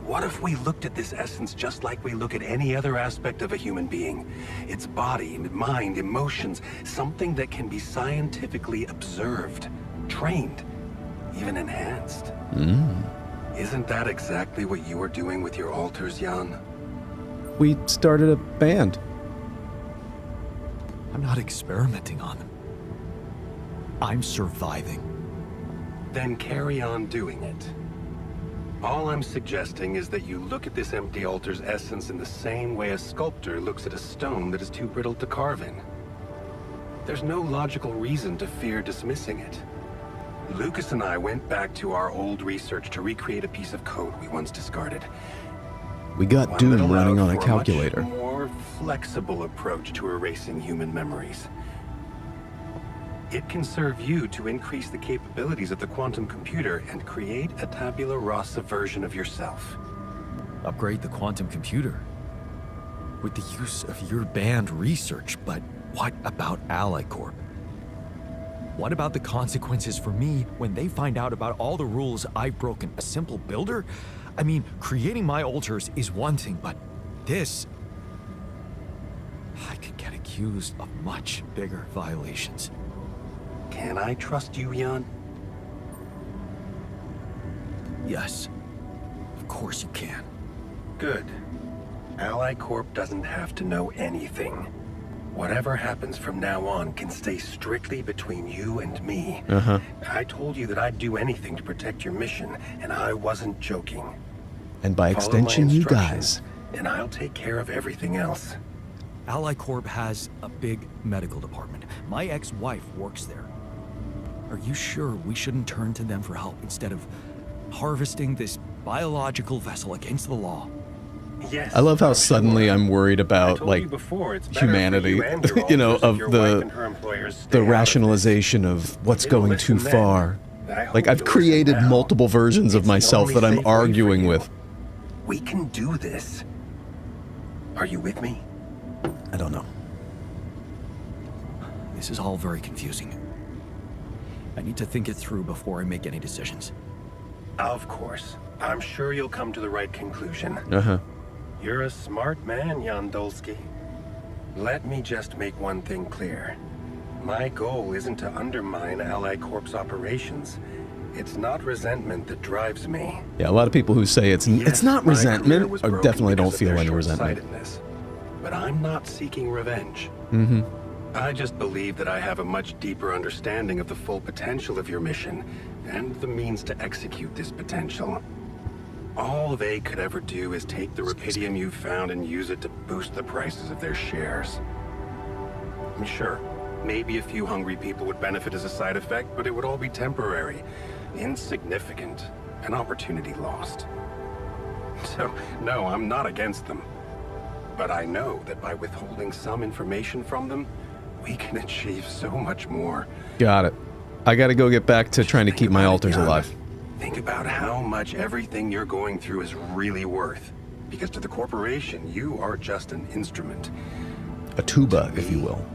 What if we looked at this essence just like we look at any other aspect of a human being? Its body, mind, emotions, something that can be scientifically observed, trained, even enhanced. Isn't that exactly what you are doing with your alters, Jan? We started a band. I'm not experimenting on them. I'm surviving. Then carry on doing it. All I'm suggesting is that you look at this empty altar's essence in the same way a sculptor looks at a stone that is too brittle to carve in. There's no logical reason to fear dismissing it. Lucas and I went back to our old research to recreate a piece of code we once discarded. We got One that Doom running allowed on a for calculator. much more flexible approach to erasing human memories. It can serve you to increase the capabilities of the quantum computer and create a tabula rasa version of yourself. Upgrade the quantum computer. With the use of your banned research, but what about Ally Corp? What about the consequences for me when they find out about all the rules I've broken? A simple builder? I mean, creating my alters is one thing, but this... I could get accused of much bigger violations. Can I trust you, Jan? Yes. Of course you can. Good. Ally Corp doesn't have to know anything. Whatever happens from now on can stay strictly between you and me. I told you that I'd do anything to protect your mission, and I wasn't joking. And by Follow my extension, you instructions, guys. and I'll take care of everything else. Ally Corp has a big medical department. My ex-wife works there. Are you sure we shouldn't turn to them for help instead of harvesting this biological vessel against the law? Yes. I love how I'm suddenly sure. I'm worried I about, told like, you before, it's better for humanity, you and your you know, alters if of your the- wife and her employers stay the out of this. rationalization of what's If you going too listen then, far. I hope Like, I've you'll listen created now. multiple versions of It's the myself only that I'm safe way for arguing you. with. We can do this. Are you with me? I don't know. This is all very confusing. I need to think it through before I make any decisions. Of course. I'm sure you'll come to the right conclusion. Uh-huh. You're a smart man, Yandolsky. Let me just make one thing clear. My goal isn't to undermine Ally Corp's operations. It's not resentment that drives me. Yeah, a lot of people who say it's Yes, not my career resentment was or broken definitely don't because of feel their any resentment. short-sightedness. But I'm not seeking revenge. Mm-hmm. I just believe that I have a much deeper understanding of the full potential of your mission and the means to execute this potential. All they could ever do is take the Rapidium you've found and use it to boost the prices of their shares. I'm sure, maybe a few hungry people would benefit as a side effect, but it would all be temporary, insignificant, an opportunity lost. So, no, I'm not against them. But I know that by withholding some information from them, we can achieve so much more. Got it. I gotta go get back to trying to Think keep my about it, alters Jan. alive. Think about how much everything you're going through is really worth. Because to the corporation, you are just an instrument. A tuba, if you will.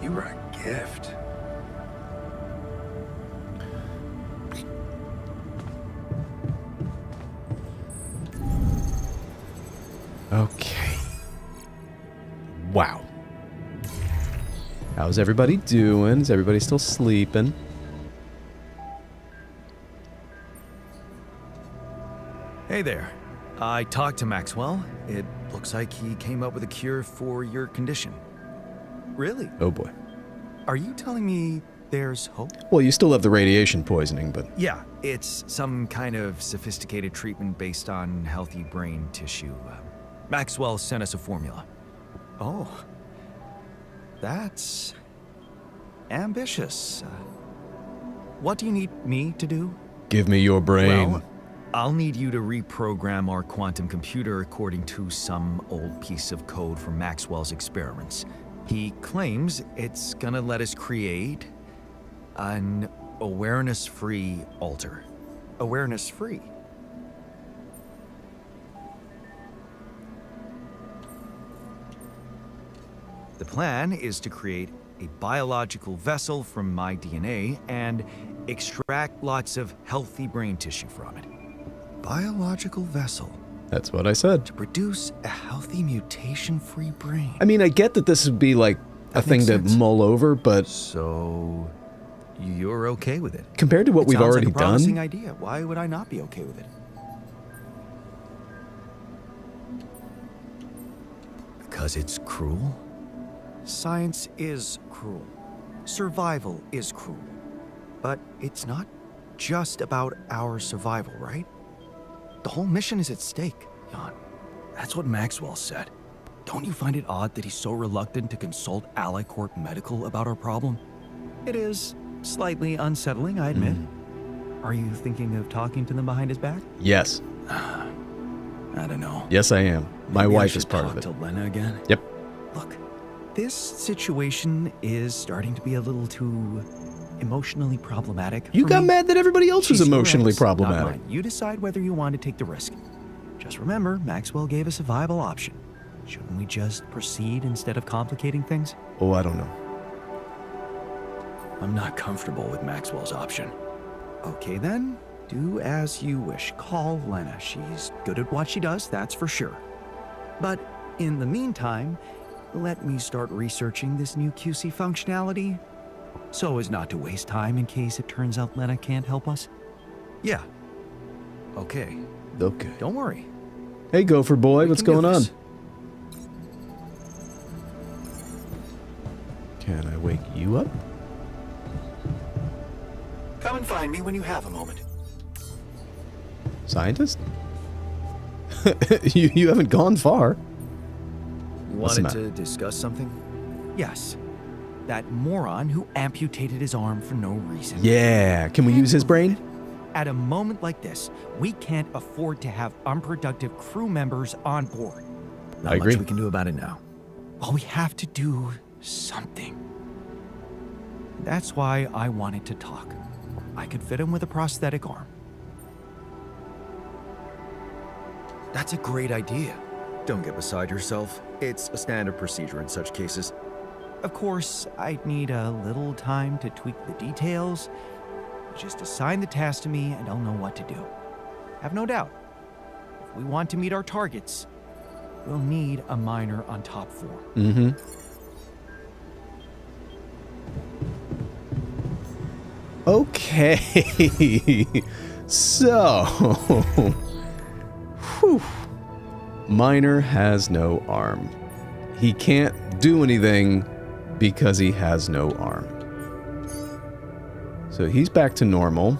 You are a gift. Okay. Wow. How's everybody doing? Is everybody still sleeping? Hey there. I talked to Maxwell. It looks like he came up with a cure for your condition. Really? Oh boy. Are you telling me there's hope? Well, you still have the radiation poisoning, but Yeah, it's some kind of sophisticated treatment based on healthy brain tissue. Maxwell sent us a formula. Oh. That's ambitious. What do you need me to do? give me your brain. Well, I'll need you to reprogram our quantum computer according to some old piece of code from Maxwell's experiments. He claims it's gonna let us create an awareness-free alter. Awareness-free. The plan is to create a biological vessel from my DNA and extract lots of healthy brain tissue from it. Biological vessel That's what I said. to produce a healthy mutation-free brain. I mean, I get that this would be like a That thing makes to sense. mull over, but So, you're okay with it? compared to what It we've sounds already like a promising done, idea. Why would I not be okay with it? Because it's cruel? Science is cruel. Survival is cruel. But it's not just about our survival, right? The whole mission is at stake, Jan. That's what Maxwell said. Don't you find it odd that he's so reluctant to consult Ally Corp Medical about our problem? It is slightly unsettling, I admit. Are you thinking of talking to them behind his back? yes. I don't know. Yes, I am. My Maybe I wife should is part of talk it. to Lena again. Yep. Look, this situation is starting to be a little too emotionally problematic. You for got me. mad that everybody else was She's your emotionally ex, not problematic. mine. You decide whether you want to take the risk. Just remember, Maxwell gave us a viable option. Shouldn't we just proceed instead of complicating things? Oh, I don't know. I'm not comfortable with Maxwell's option. Okay then, do as you wish. Call Lena. She's good at what she does, that's for sure. But in the meantime, let me start researching this new QC functionality so as not to waste time in case it turns out Lena can't help us. Yeah. Okay. Okay. Don't worry. Hey, Gopher Boy, We what's can do going on? this. Can I wake you up? Come and find me when you have a moment. Scientist? you haven't gone far. You What's the wanted matter? to discuss something? Yes. That moron who amputated his arm for no reason. Yeah, can we use his brain? At a moment like this, we can't afford to have unproductive crew members on board. Not I agree. much we can do about it now. Well, we have to do something. That's why I wanted to talk. I could fit him with a prosthetic arm. That's a great idea. Don't get beside yourself. It's a standard procedure in such cases. Of course, I'd need a little time to tweak the details. Just assign the task to me and I'll know what to do. Have no doubt. If we want to meet our targets, we'll need a miner on top floor. Mm-hmm. Okay. So, whew. Miner has no arm. He can't do anything because he has no arm. So he's back to normal.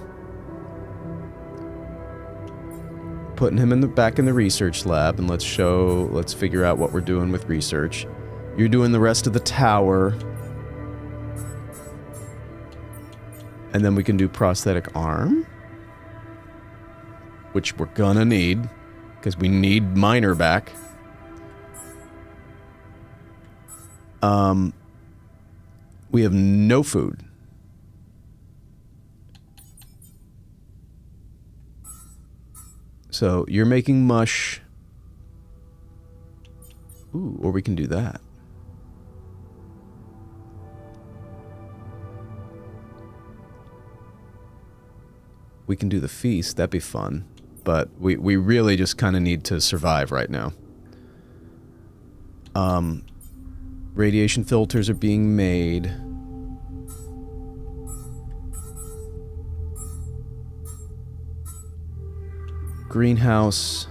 Putting him back in the research lab, and let's figure out what we're doing with research. You're doing the rest of the tower. And then we can do prosthetic arm, which we're gonna need, because we need Miner back. We have no food. So you're making mush. Ooh, or we can do that. We can do the feast. That'd be fun. But we really just kind of need to survive right now. Radiation filters are being made. Greenhouse.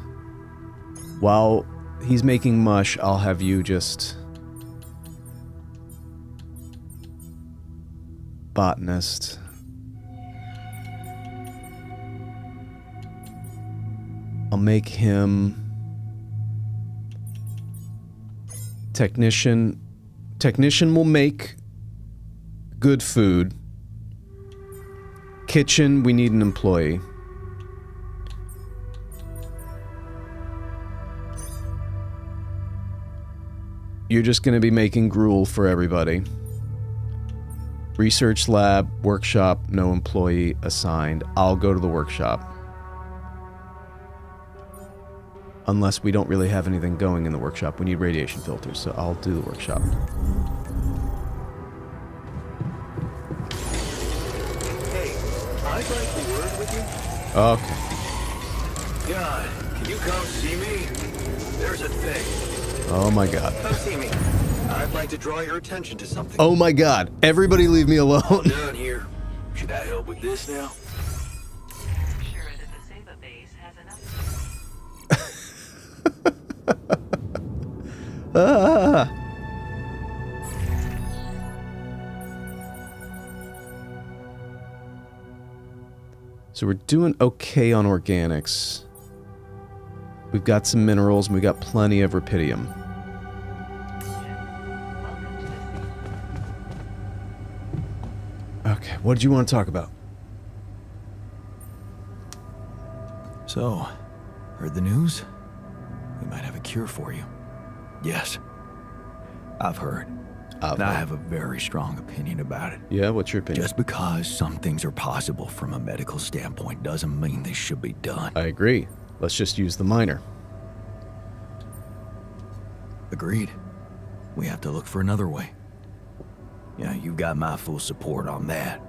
While he's making mush, I'll have you just... botanist. I'll make him... technician. Technician will make good food. Kitchen, we need an employee. You're just going to be making gruel for everybody. Research lab, workshop, no employee assigned. I'll go to the workshop. Unless we don't really have anything going in the workshop. We need radiation filters, so I'll do the workshop. Hey, I'd like to word with you. Okay. God, can you come see me? There's a thing. Oh my god. Come see me. I'd like to draw your attention to something. Oh my god. Everybody leave me alone. Down here. Should I help with this now? Sure that the Saba base has enough. Ah. So we're doing okay on organics. We've got some minerals and we got plenty of rupidium. Okay, what did you want to talk about? So, heard the news? We might have a cure for you. Yes. I've heard. And I have a very strong opinion about it. Yeah, what's your opinion? Just because some things are possible from a medical standpoint doesn't mean they should be done. I agree. Let's just use the miner. Agreed. We have to look for another way. Yeah, you've got my full support on that.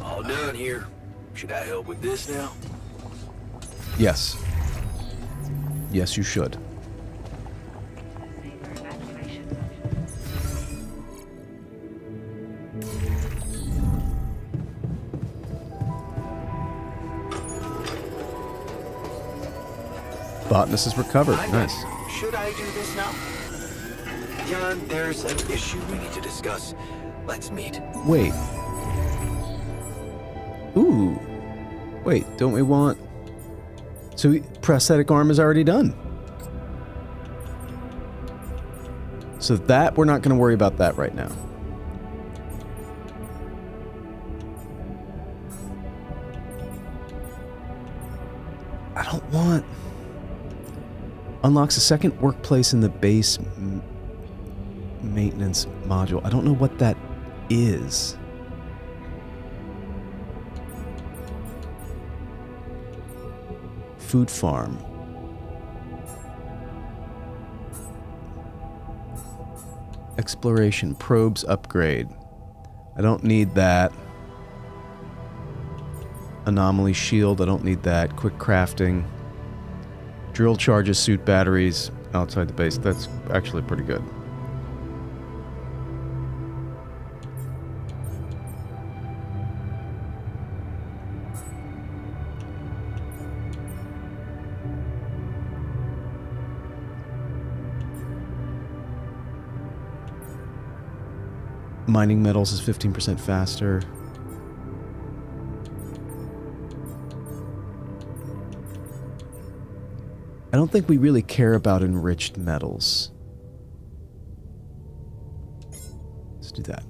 All done here. Should I help with this now? Yes. Yes, you should. Saber evacuation. Botanist is recovered. Nice. Should I do this now? Jan, there's an issue we need to discuss. Let's meet. Wait. Ooh. Wait, don't we want... So prosthetic arm is already done. So that, we're not going to worry about that right now. I don't want... Unlocks a second workplace in the base maintenance module. I don't know what that is. Food farm. Exploration probes upgrade. I don't need that. Anomaly shield. I don't need that. Quick crafting. Drill charges, suit batteries outside the base. That's actually pretty good. Mining metals is 15% faster. I don't think we really care about enriched metals. Let's do that.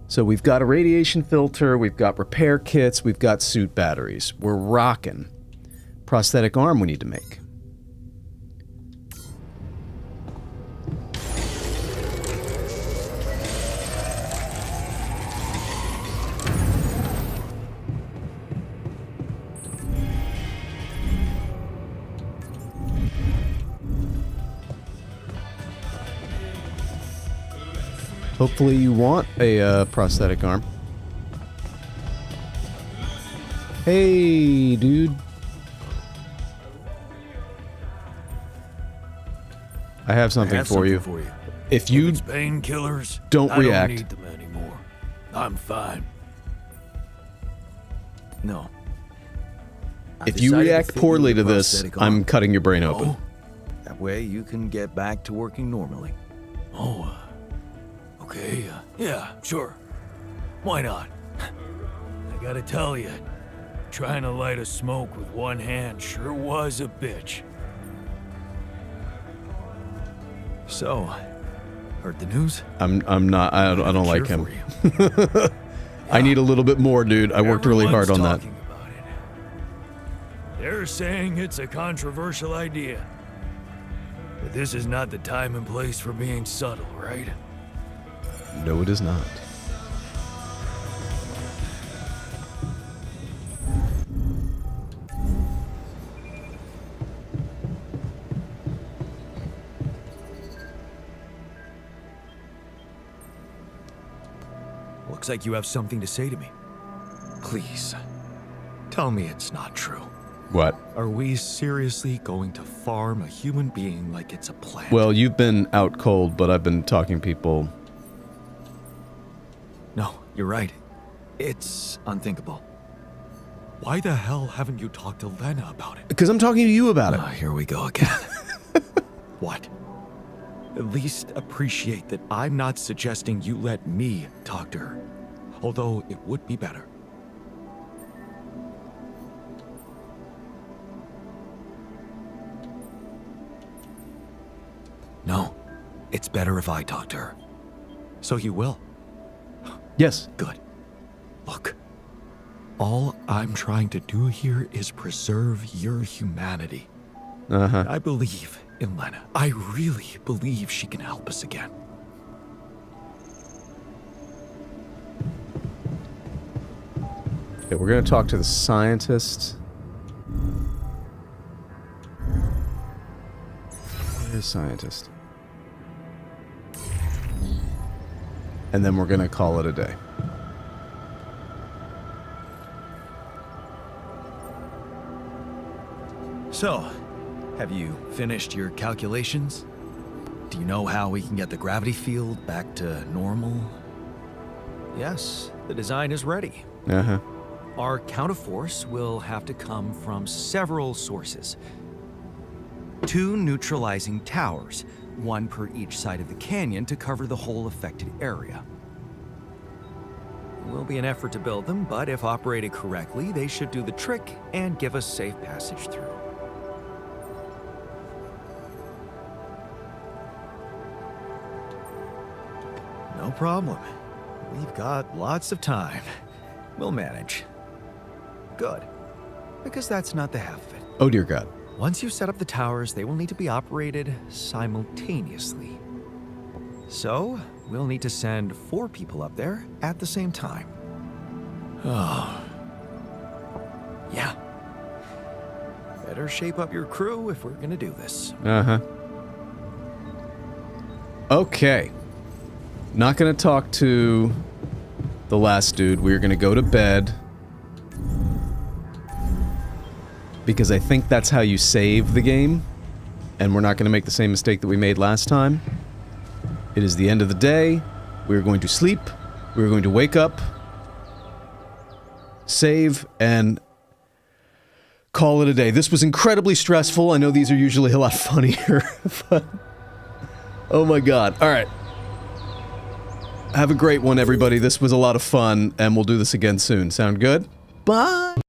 So we've got a radiation filter, we've got repair kits, we've got suit batteries. We're rocking. Prosthetic arm we need to make. Hopefully you want a prosthetic arm. Hey, dude. I have something for you. If you It's painkillers, don't I react. don't need them anymore. I'm fine. No. If you react poorly to this, I'm cutting your brain open. Oh, that way you can get back to working normally. Oh, okay. Yeah, sure. Why not? I gotta tell you, trying to light a smoke with one hand sure was a bitch. So, heard the news? I'm not. I don't like Cure him. for you. I need a little bit more, dude. I worked really hard on that. Everyone's talking about it. They're saying it's a controversial idea. But this is not the time and place for being subtle, right? No, it is not. Looks like you have something to say to me. Please, tell me it's not true. What? Are we seriously going to farm a human being like it's a plant? Well, you've been out cold, but I've been talking people. No, you're right. It's unthinkable. Why the hell haven't you talked to Lena about it? Because I'm talking to you about it. Here we go again. What? At least appreciate that I'm not suggesting you let me talk to her. Although it would be better. No, it's better if I talk to her. So you will? Yes. Good. Look, all I'm trying to do here is preserve your humanity. Uh-huh. I believe in Lena. I really believe she can help us again. Okay, we're gonna talk to the scientist. Where's scientist? And then we're gonna call it a day. So, have you finished your calculations? Do you know how we can get the gravity field back to normal? Yes, the design is ready. Uh-huh. Our counterforce will have to come from several sources. 2 neutralizing towers, 1 per each side of the canyon to cover the whole affected area. It will be an effort to build them, but if operated correctly, they should do the trick and give us safe passage through. No problem. We've got lots of time. We'll manage. Good. Because that's not the half of it. Oh dear God. Once you set up the towers, they will need to be operated simultaneously. So, we'll need to send 4 people up there at the same time. Oh. Yeah. Better shape up your crew if we're gonna do this. Uh-huh. Okay. Not gonna talk to the last dude. We're gonna go to bed. Because I think that's how you save the game. And we're not gonna make the same mistake that we made last time. It is the end of the day. We're going to sleep. We're going to wake up. Save and call it a day. This was incredibly stressful. I know these are usually a lot funnier, but oh my God. All right. Have a great one, everybody. This was a lot of fun, and we'll do this again soon. Sound good? Bye.